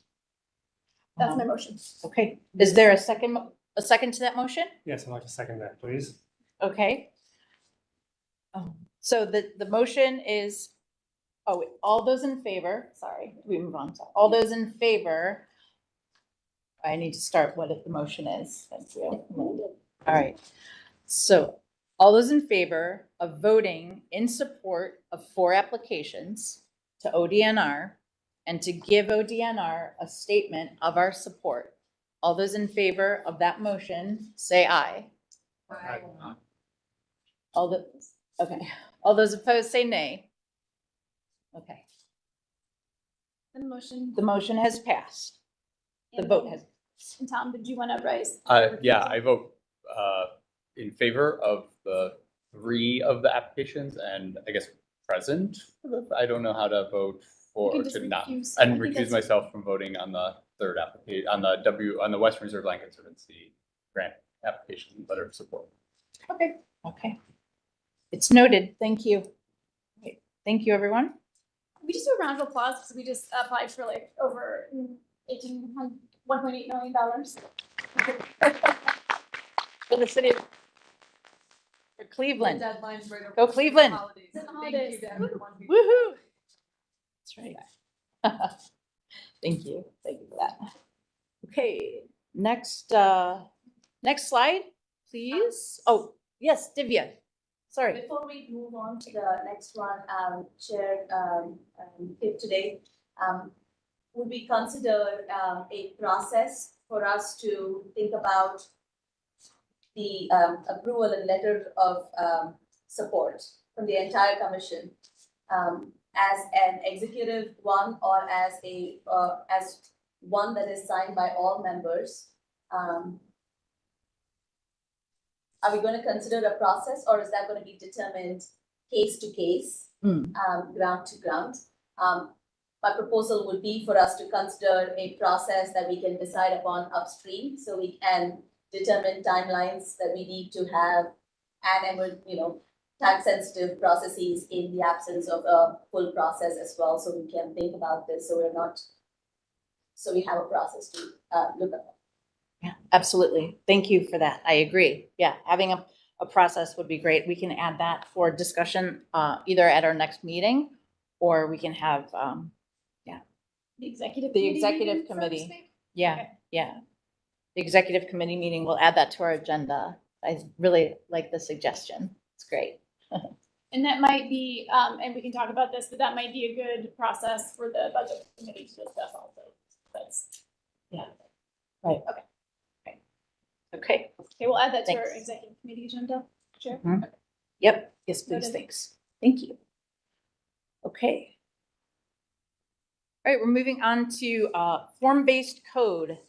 That's my motion. Okay, is there a second to that motion? Yes, I'd like to second that, please. Okay. So the motion is, all those in favor, sorry, we move on. So all those in favor, I need to start what the motion is. Thank you. All right. So all those in favor of voting in support of 4 applications to ODNR and to give ODNR a statement of our support. All those in favor of that motion, say aye. Aye. All those opposed, say nay. Okay, The the motion has passed. The vote has. And Tom, did you want to raise? Yeah, I vote in favor of the 3 of the applications, and I guess present. I don't know how to vote for just to not recuse. and I think recuse that's- myself from voting on the 3rd application on the Western Reserve Land Conservancy grant application letter of support. Okay. It's noted. Thank you. Okay, thank you, everyone. We just do a round of applause because we just applied for like over $1.8 million. For the city of for Cleveland. Deadline's right over Go the Cleveland. holidays. It's in the Thank holidays. you to everyone who- Woohoo! That's right. Thank you. Thank you for that. Okay, next slide, please. Oh, yes, Divya. Sorry. Before we move on to the next one, Chair, if today, would we consider a process for us to think about the approval and letter of support from the entire commission as an executive one or as a as one that is signed by all members? Are we going to consider a process, or is that going to be determined case to case, ground to ground? My proposal would be for us to consider a process that we can decide upon upstream, so we can determine timelines that we need to have, and time-sensitive processes in the absence of a full process as well, so we can think about this. So we have a process to look at. Yeah, absolutely. Thank you for that. I agree. Yeah, having a process would be great. We can add that for discussion either at our next meeting, or we can have The executive the committee executive meeting, so to committee. speak? Yeah, Okay. yeah. The executive committee meeting, we'll add that to our agenda. I really like the suggestion. It's great. And that might be, and we can talk about this, but that might be a good process for the budget committee to discuss also. That's, Okay. okay, we'll add that to our Thanks. executive committee agenda, Chair. Mhm. Yep. Yes, please. Noted. Thanks. Thank you. Okay. All right, we're moving on to form-based code.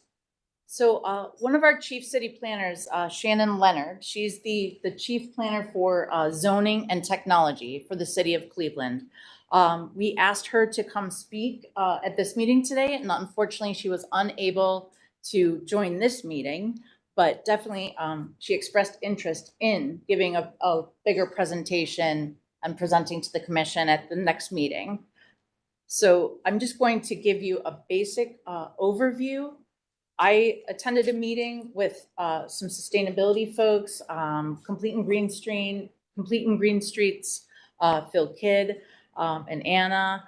So one of our chief city planners, Shannon Leonard, she's the chief planner for zoning and technology for the city of Cleveland. We asked her to come speak at this meeting today, and unfortunately she was unable to join this meeting, but definitely she expressed interest in giving a bigger presentation and presenting to the commission at the next meeting. So I'm just going to give you a basic overview. I attended a meeting with some sustainability folks, Complete and Green Streets, Phil Kidd, and Anna.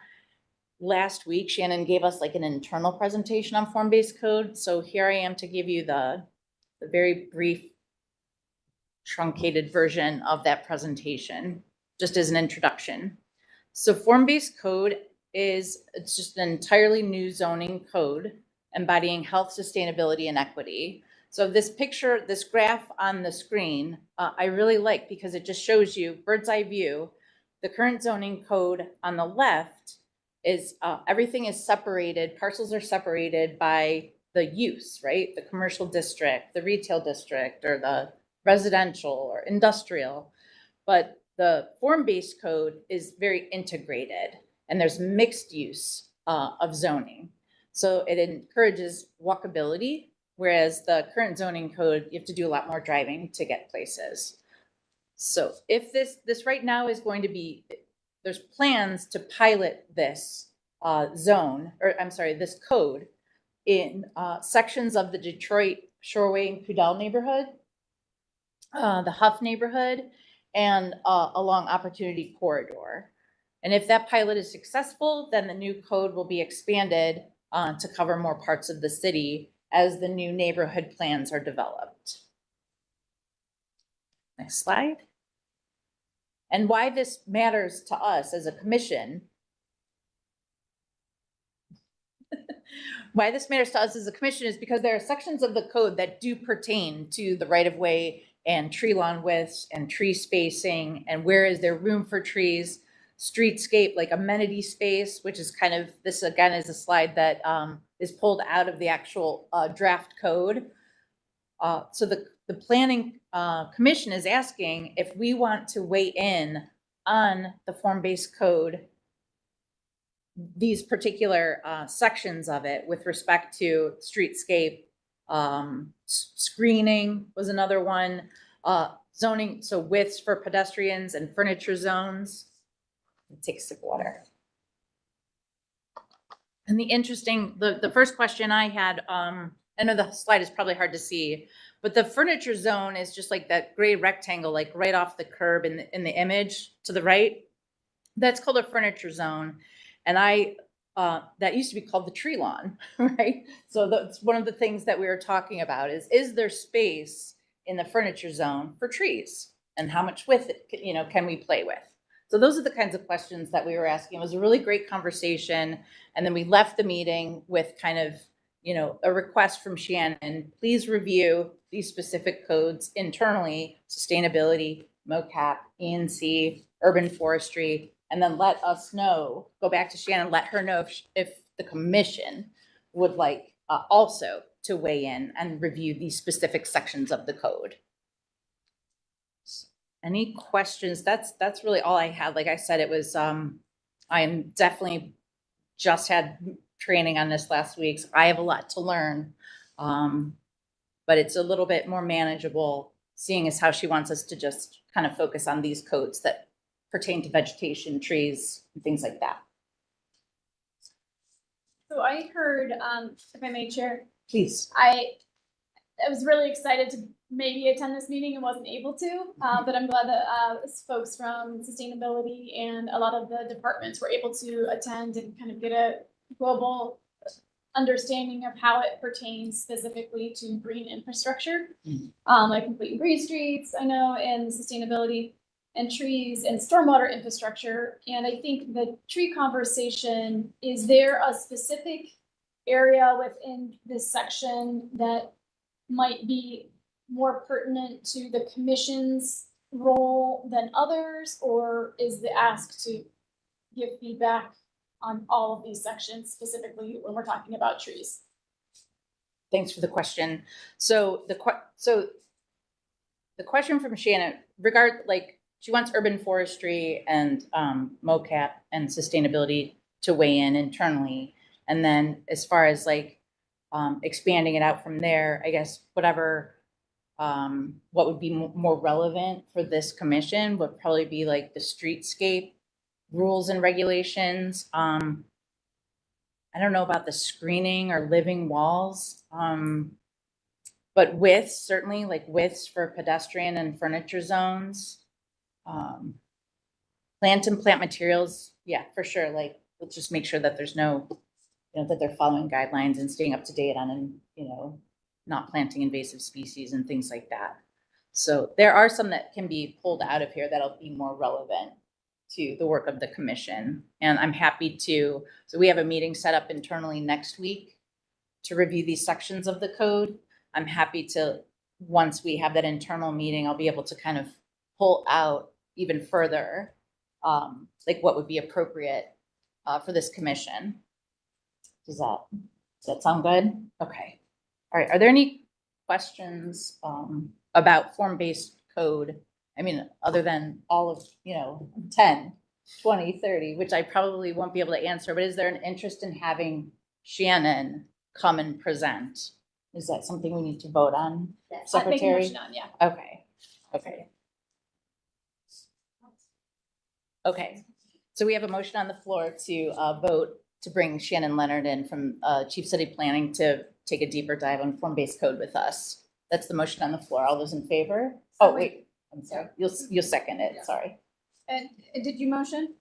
Last week, Shannon gave us like an internal presentation on form-based code. So here I am to give you the very brief, truncated version of that presentation, just as an introduction. So form-based code it's just an entirely new zoning code embodying health, sustainability, and equity. So this picture, this graph on the screen, I really like because it just shows you bird's eye view. The current zoning code on the left is everything is separated, parcels are separated by the use, right? The commercial district, the retail district, or the residential or industrial. But the form-based code is very integrated, and there's mixed use of zoning. So it encourages walkability, whereas the current zoning code, you have to do a lot more driving to get places. So if this right now is going to be, there's plans to pilot this this code in sections of the Detroit Shoreway and Kudell neighborhood, the Huff neighborhood, and along Opportunity Corridor. And if that pilot is successful, then the new code will be expanded to cover more parts of the city as the new neighborhood plans are developed. Next slide. And why this matters to us as a commission. Why this matters to us as a commission is because there are sections of the code that do pertain to the right-of-way and tree lawn widths and tree spacing, and where is there room for trees, streetscape, like amenity space, which is kind of, this again is a slide that is pulled out of the actual draft code. So the planning commission is asking if we want to weigh in on the form-based code, these particular sections of it with respect to streetscape, screening was another one, zoning, so widths for pedestrians and furniture zones. Take a sip of water. And the first question I had, I know the slide is probably hard to see, but the furniture zone is just like that gray rectangle, like right off the curb in the image to the right. That's called a furniture zone. And that used to be called the tree lawn, right? So that's one of the things that we were talking about is there space in the furniture zone for trees? And how much width, can we play with? So those are the kinds of questions that we were asking. It was a really great conversation. And then we left the meeting with kind of, a request from Shannon, please review these specific codes internally, sustainability, MOCAP, E&C, urban forestry, and then let us know, go back to Shannon, let her know if the commission would like also to weigh in and review these specific sections of the code. Any questions? That's really all I had. Like I said, it was, I'm definitely just had training on this last week. So I have a lot to learn. But it's a little bit more manageable, seeing as how she wants us to just kind of focus on these codes that pertain to vegetation, trees, and things like that. So I heard, if I may, Chair, Please. I was really excited to maybe attend this meeting and wasn't able to, but I'm glad that folks from sustainability and a lot of the departments were able to attend and kind of get a global understanding of how it pertains specifically to green infrastructure, like completing green streets, I know, and sustainability and trees and stormwater infrastructure. And I think the tree conversation, is there a specific area within this section that might be more pertinent to the commission's role than others, or is the ask to give feedback on all of these sections, specifically when we're talking about trees? Thanks for the question. So the question from Shannon, she wants urban forestry and MOCAP and sustainability to weigh in internally. And then as far as expanding it out from there, I guess whatever, what would be more relevant for this commission would probably be like the streetscape rules and regulations. I don't know about the screening or living walls, but widths, certainly widths for pedestrian and furniture zones. Plant and plant materials, yeah, for sure. Let's just make sure that there's no, that they're following guidelines and staying up to date on, not planting invasive species and things like that. So there are some that can be pulled out of here that'll be more relevant to the work of the commission. And I'm happy to, so we have a meeting set up internally next week to review these sections of the code. I'm happy to, once we have that internal meeting, I'll be able to kind of pull out even further, what would be appropriate for this commission. Does that sound good? Okay. All right. Are there any questions about form-based code? I mean, other than all of, 10, 20, 30, which I probably won't be able to answer, but is there an interest in having Shannon come and present? Is that something we need to vote on, Yes. I'd make a Secretary? motion on, yeah. Okay. Okay. So we have a motion on the floor to vote to bring Shannon Leonard in from Chief City Planning to take a deeper dive on form-based code with us. That's the motion on the floor. All those in favor? Oh, wait, I'm sorry. You'll second it, sorry. And did you motion?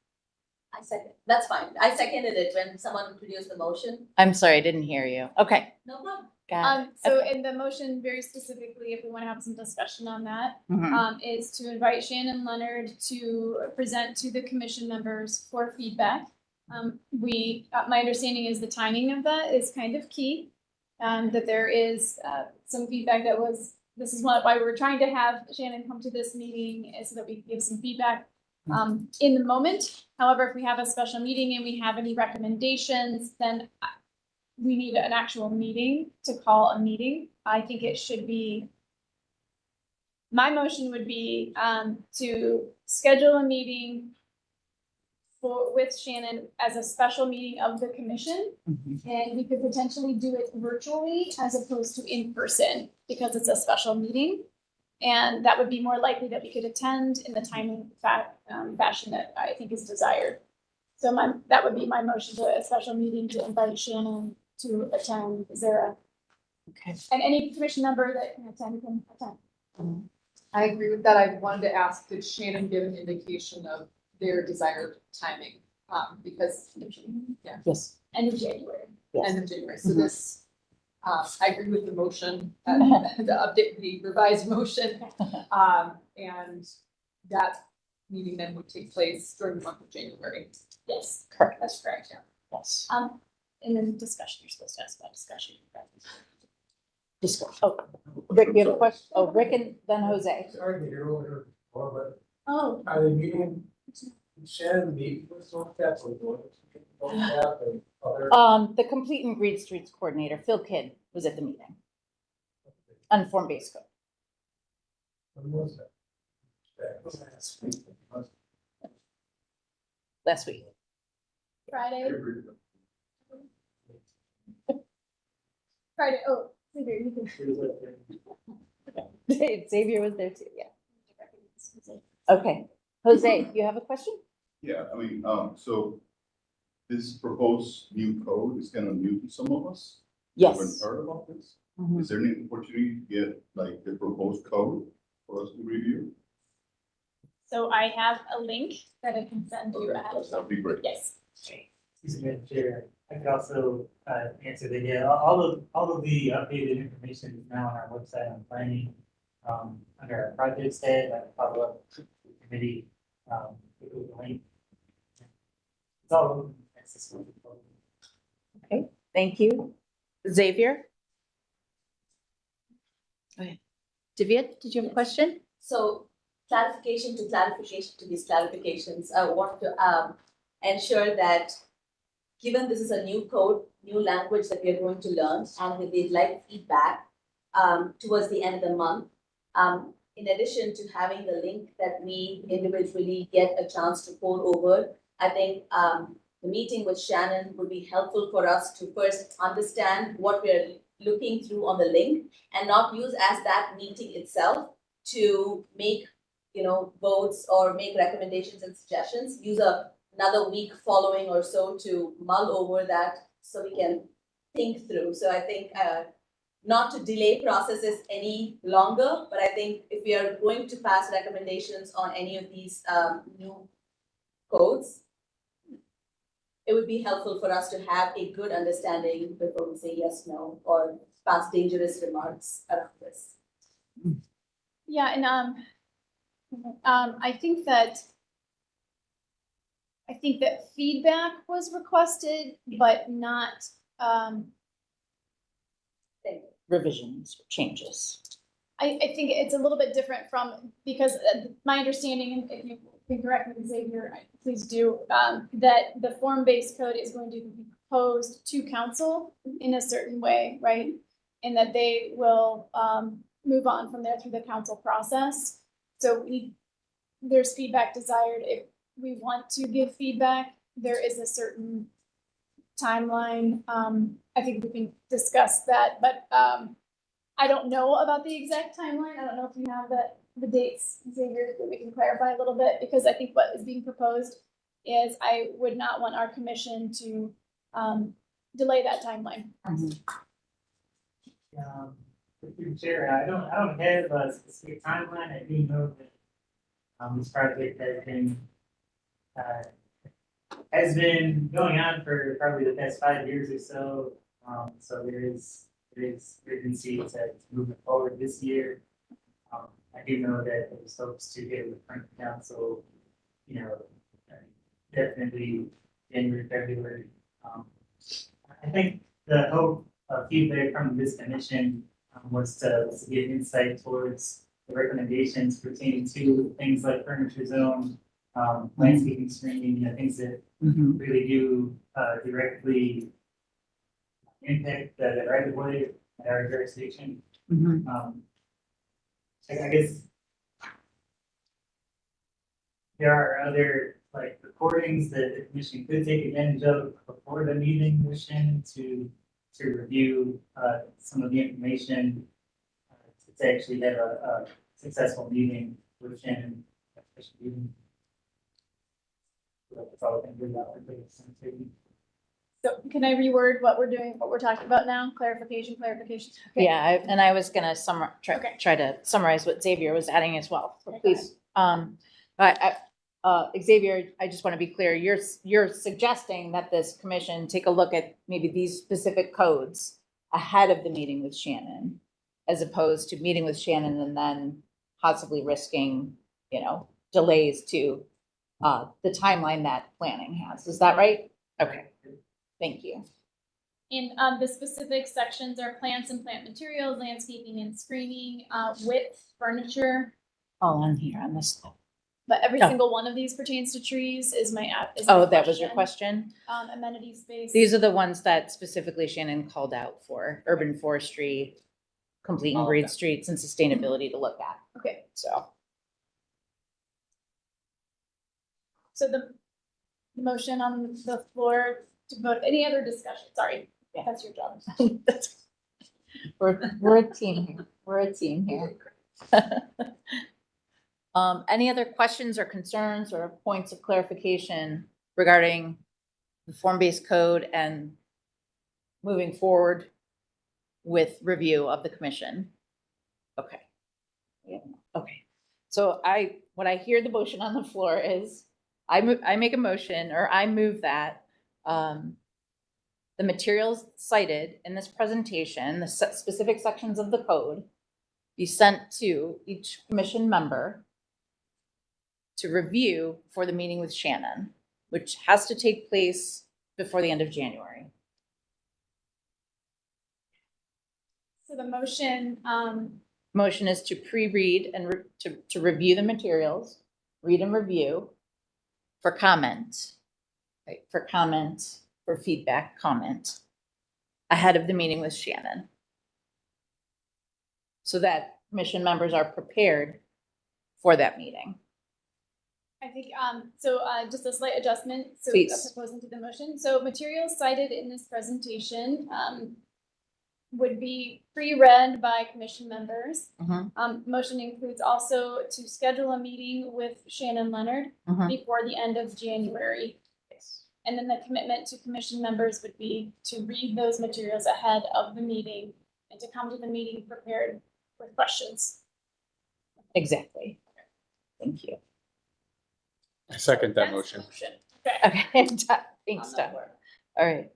I second, that's fine. I seconded it when someone introduced the motion. I'm sorry, I didn't hear you. Okay, No problem. got it. So Okay. in the motion, very specifically, if we want to have some discussion on that, Mhm. is to invite Shannon Leonard to present to the commission members for feedback. My understanding is the timing of that is kind of key. That there is some feedback that was, this is why we were trying to have Shannon come to this meeting, is so that we could give some feedback in the moment. However, if we have a special meeting and we have any recommendations, then we need an actual meeting to call a meeting. I think it should be, my motion would be to schedule a meeting with Shannon as a special meeting of the commission. Mhm. And we could potentially do it virtually as opposed to in person, because it's a special meeting. And that would be more likely that we could attend in the timing fashion that I think is desired. So that would be my motion to a special meeting to invite Shannon to attend. Is there Okay. and any commission member that can attend. I agree with that. I wanted to ask, did Shannon give an indication of their desired timing? Because, Yes. End of January. Yes. end of January, so Mhm. this, I agree with the motion, the update, the revised motion. And that meeting then would take place during the month of January. Yes, Correct. that's correct, yeah. Yes. And then discussion, you're supposed to ask about discussion. Discuss. Oh, Rick, you have a question? Oh, Rick and then Jose. Sorry to hear what her, but Oh, are they meeting, Shannon meeting with some steps or what? And other, The Complete and Green Streets Coordinator, Phil Kidd, was at the meeting on form-based code. when was that? That was last week. Last week. Friday. Friday, oh, Xavier, you can. Xavier was there too, yeah. Okay. Jose, you have a question? Yeah, I mean, so this proposed new code is kind of new to some of us. Haven't Yes. heard about this. Mhm. Is there any opportunity to get like the proposed code for us to review? So I have a link that I can send you. Okay, that'd be great. Yes. Excuse me, Madam Chair, I could also answer that, yeah, all of the updated information is now on our website on planning. Under our projects tab, I can follow up with the committee, with the link. It's all open accessible. Okay, thank you. Xavier? Go ahead. Divya, did you have a question? So clarification to these clarifications, I want to ensure that given this is a new code, new language that we are going to learn, and that they'd like feedback towards the end of the month. In addition to having the link that we individually get a chance to pour over, I think the meeting with Shannon would be helpful for us to first understand what we're looking through on the link and not use as that meeting itself to make, votes or make recommendations and suggestions. Use another week following or so to mull over that so we can think through. So I think not to delay processes any longer, but I think if we are going to pass recommendations on any of these new codes, it would be helpful for us to have a good understanding before we say yes, no, or pass dangerous remarks around this. Yeah, and I think that feedback was requested, but not Revisions, changes. I think it's a little bit different from, because my understanding, and if you can correct me, Xavier, please do, that the form-based code is going to be proposed to council in a certain way, right? And that they will move on from there through the council process. So there's feedback desired. If we want to give feedback, there is a certain timeline. I think we can discuss that, but I don't know about the exact timeline. I don't know if you have the dates, Xavier, that we can clarify a little bit, because I think what is being proposed is I would not want our commission to delay that timeline. Madam Chair, I don't have a specific timeline. I do know that this project has been going on for probably the past 5 years or so. So there is urgency to move it forward this year. I do know that there's hopes to get with current council, definitely January, February. I think the hope of feedback from this commission was to get insight towards the recommendations pertaining to things like furniture zone, landscaping screening, things that really do directly impact the right of way at our jurisdiction. I guess there are other recordings that the commission could take advantage of before the meeting with Shannon to review some of the information to actually have a successful meeting with Shannon. That's all I can do about it. So can I reword what we're doing, what we're talking about now? Clarification. Okay. Yeah, I was gonna Okay. try to summarize what Xavier was adding as well, so Okay, go please. Xavier, I just want to be clear, you're suggesting that this commission take a look at maybe these specific codes ahead of the meeting with Shannon, as opposed to meeting with Shannon and then possibly risking, you know, delays to the timeline that planning has. Is that right? Okay, thank you. And the specific sections are plants and plant materials, landscaping and screening, width, furniture. All on here on this. But every Oh. single one of these pertains to trees is my Oh, that was your question? Amenity space. These are the ones that specifically Shannon called out for urban forestry, complete and green streets, and sustainability to look at. Okay, So, so the motion on the floor to vote, any other discussion? Sorry, Yeah. that's your job. we're a team here. We're a team here. Any other questions or concerns or points of clarification regarding the form-based code and moving forward with review of the commission? Okay. Yeah, okay. So when I hear the motion on the floor is, I make a motion, or I move that the materials cited in this presentation, the specific sections of the code, be sent to each commission member to review for the meeting with Shannon, which has to take place before the end of January. So the motion, Motion is to pre-read and to review the materials, read and review for comment, right? For comment, for feedback, comment ahead of the meeting with Shannon, so that commission members are prepared for that meeting. I think, just a slight adjustment, so Please. proposing to the motion. So materials cited in this presentation, would be pre-read by commission members. Motion includes also to schedule a meeting with Shannon Leonard before the end of January. And then the commitment to commission members would be to read those materials ahead of the meeting and to come to the meeting prepared with questions. Exactly. Thank you. I second that That's the motion. Okay. Okay, thanks, On the Doug. floor. All right.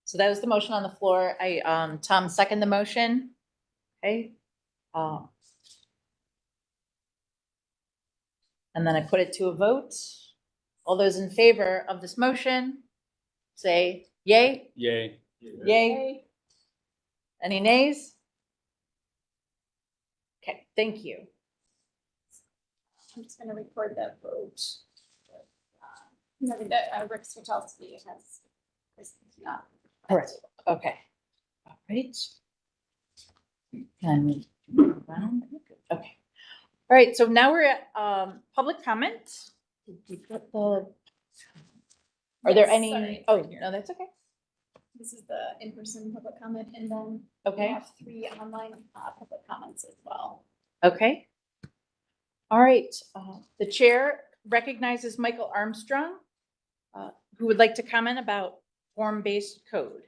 So that was the motion on the floor. Tom, second the motion. Okay. And then I put it to a vote. All those in favor of this motion, say yay. Yay. Yay. Okay. Any nays? Okay, thank you. I'm just gonna record that vote. Noting that Rick Switowski has, is not. Correct. Okay. All right. Can we move around? Okay. All right, so now we're at public comment. Did you put the? Are there Yes, any? sorry, it's Oh, right here. no, that's okay. This is the in-person public comment, and then we Okay. have 3 online public comments as well. Okay. All right, the chair recognizes Michael Armstrong, who would like to comment about form-based code.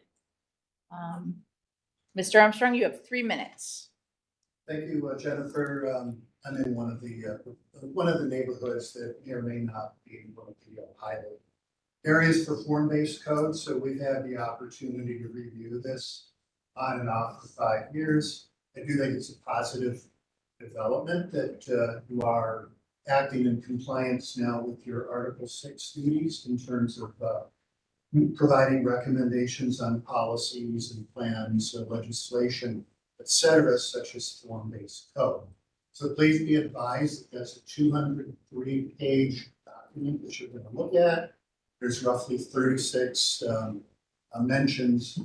Mr. Armstrong, you have 3 minutes. Thank you, Jennifer. I'm in one of the neighborhoods that may or may not be one of the pilot areas for form-based code. So we've had the opportunity to review this on and off for 5 years. I do think it's a positive development that you are acting in compliance now with your Article 6 duties in terms of providing recommendations on policies and plans, legislation, et cetera, such as form-based code. So please be advised that that's a 203-page document that you're going to look at. There's roughly 36 mentions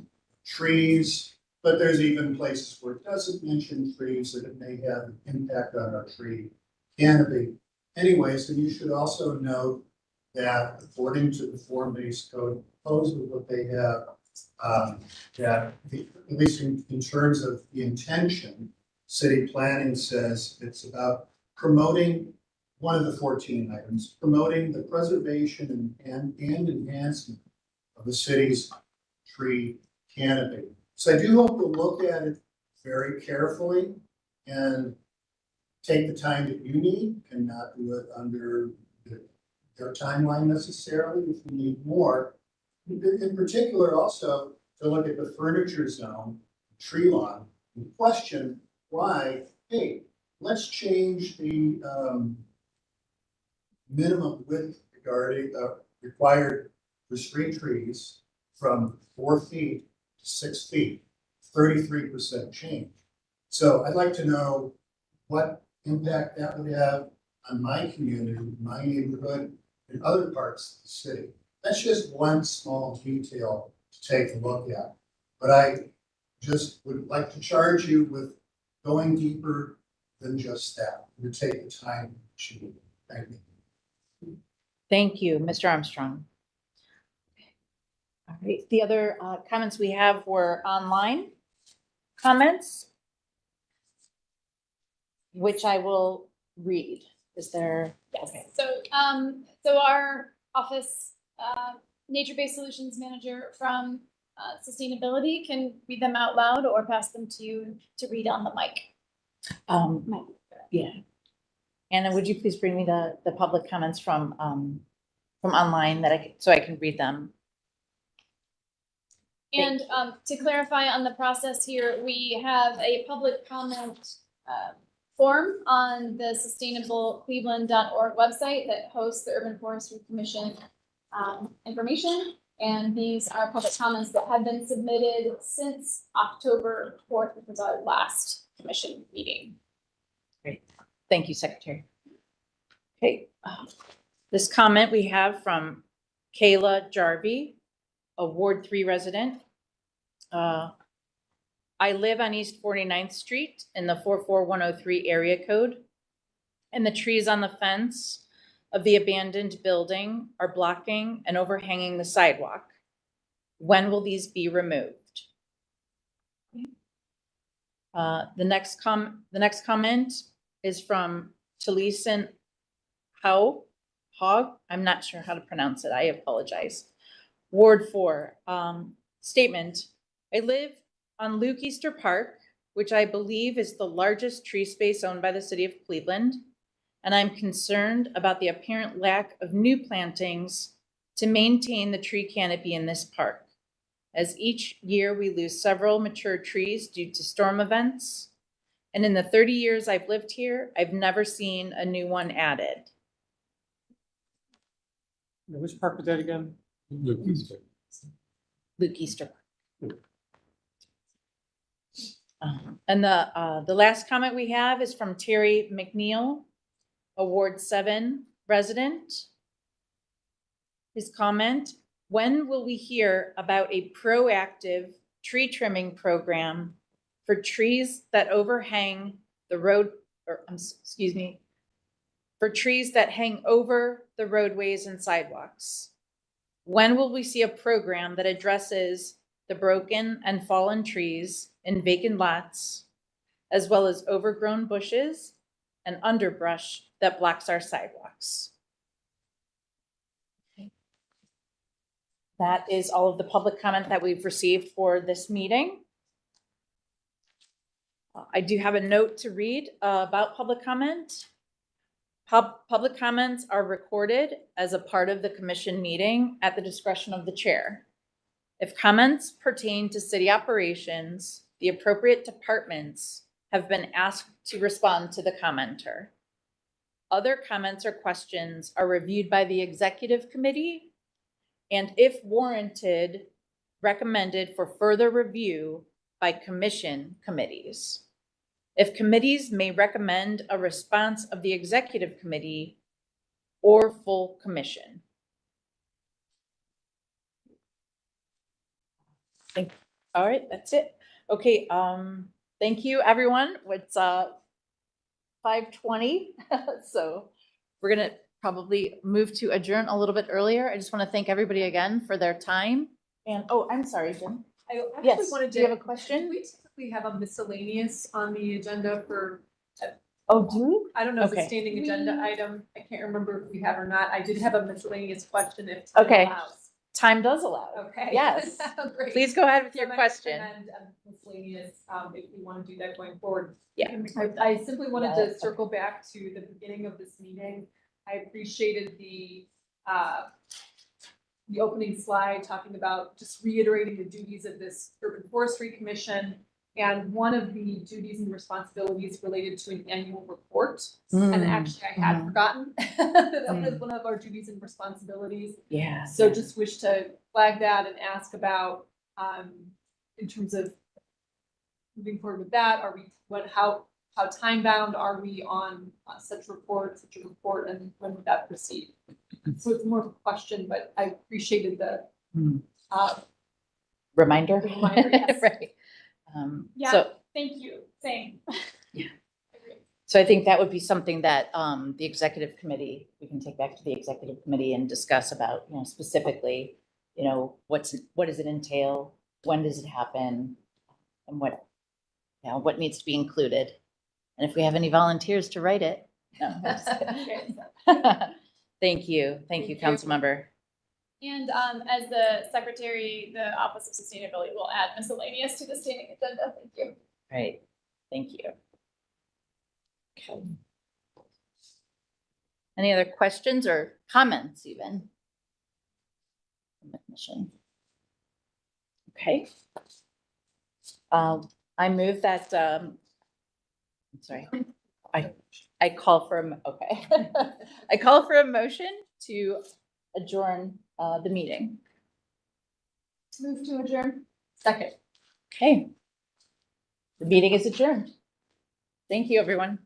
trees, but there's even places where it doesn't mention trees that it may have an impact on our tree canopy. Anyways, and you should also note that according to the form-based code proposal that they have, at least in terms of the intention, city planning says it's about promoting one of the 14 items, promoting the preservation and enhancement of the city's tree canopy. So I do hope you'll look at it very carefully and take the time that you need and not do it under their timeline necessarily if you need more. In particular, also, to look at the furniture zone, tree lawn, and question why, hey, let's change the, minimum width regarding, required for street trees from 4 feet to 6 feet, 33% change. So I'd like to know what impact that would have on my community, my neighborhood, and other parts of the city. That's just one small detail to take a look at. But I just would like to charge you with going deeper than just that, to take the time to do. Thank you. Thank you, Mr. Armstrong. All right, the other comments we have were online comments, which I will read. Is there? Yes, Okay. so our office, nature-based solutions manager from sustainability can read them out loud or pass them to you to read on the mic. Yeah. Anna, would you please bring me the public comments from online so I can read them? And to clarify on the process here, we have a public comment form on the sustainablecleveland.org website that hosts the Urban Forestry Commission information. And these are public comments that have been submitted since October 4th, which was our last commission meeting. Great. Thank you, Secretary. Okay. This comment we have from Kayla Jarvie, a Ward 3 resident. I live on East 49th Street in the 44103 area code, and the trees on the fence of the abandoned building are blocking and overhanging the sidewalk. When will these be removed? The next comment is from Taliesin Hogg. I'm not sure how to pronounce it. I apologize. Ward 4, statement. I live on Luke Easter Park, which I believe is the largest tree space owned by the city of Cleveland, and I'm concerned about the apparent lack of new plantings to maintain the tree canopy in this park. As each year we lose several mature trees due to storm events, and in the 30 years I've lived here, I've never seen a new one added. Which park was that again? Luke Easter Park. And the last comment we have is from Terry McNeil, a Ward 7 resident. His comment, when will we hear about a proactive tree trimming program for trees that overhang the road, or excuse me, for trees that hang over the roadways and sidewalks? When will we see a program that addresses the broken and fallen trees in vacant lots, as well as overgrown bushes and underbrush that blocks our sidewalks? Okay. That is all of the public comment that we've received for this meeting. I do have a note to read about public comment. Public comments are recorded as a part of the commission meeting at the discretion of the chair. If comments pertain to city operations, the appropriate departments have been asked to respond to the commenter. Other comments or questions are reviewed by the executive committee and, if warranted, recommended for further review by commission committees. If committees may recommend a response of the executive committee or full commission. All right, that's it. Okay, thank you, everyone. It's 5:20, so we're gonna probably move to adjourn a little bit earlier. I just want to thank everybody again for their time. And oh, I'm sorry, Jim. I actually Yes, wanted do to. you have a question? Do we typically have a miscellaneous on the agenda for, Oh, do we? I don't know, if it's Okay. standing agenda item. I can't remember if we have or not. I did have a miscellaneous question if time Okay. allows. Time does allow. Okay. Yes. Great. Please go ahead with So your I might question. recommend, miscellaneous, if we want to do that going forward. Yeah. I simply wanted Yeah, to circle back to the beginning of this meeting. I appreciated the the opening slide, talking about just reiterating the duties of this Urban Forestry Commission. And one of the duties and responsibilities related to an annual report. And actually, I had forgotten that was one of our duties and responsibilities. Yeah. So just wish to flag that and ask about, in terms of moving forward with that, are we, how time bound are we on such a report, and when would that proceed? So it's more of a question, but I appreciated the Reminder. the reminder, yes. Right. Yeah. So, Thank you, same. so I think that would be something that the executive committee, we can take back to the executive committee and discuss about, you know, specifically, you know, what does it entail? When does it happen? And what, you know, what needs to be included? And if we have any volunteers to write it. No, I'm just kidding. Thank you, Thank you. council member. And as the secretary, the Office of Sustainability will add miscellaneous to the standing agenda. Thank you. Right, thank you. Okay. Any other questions or comments even? From the commission? Okay. I move that, I'm sorry, I call for, okay. I call for a motion to adjourn the meeting. Move to adjourn. Second. Okay. The meeting is adjourned. Thank you, everyone.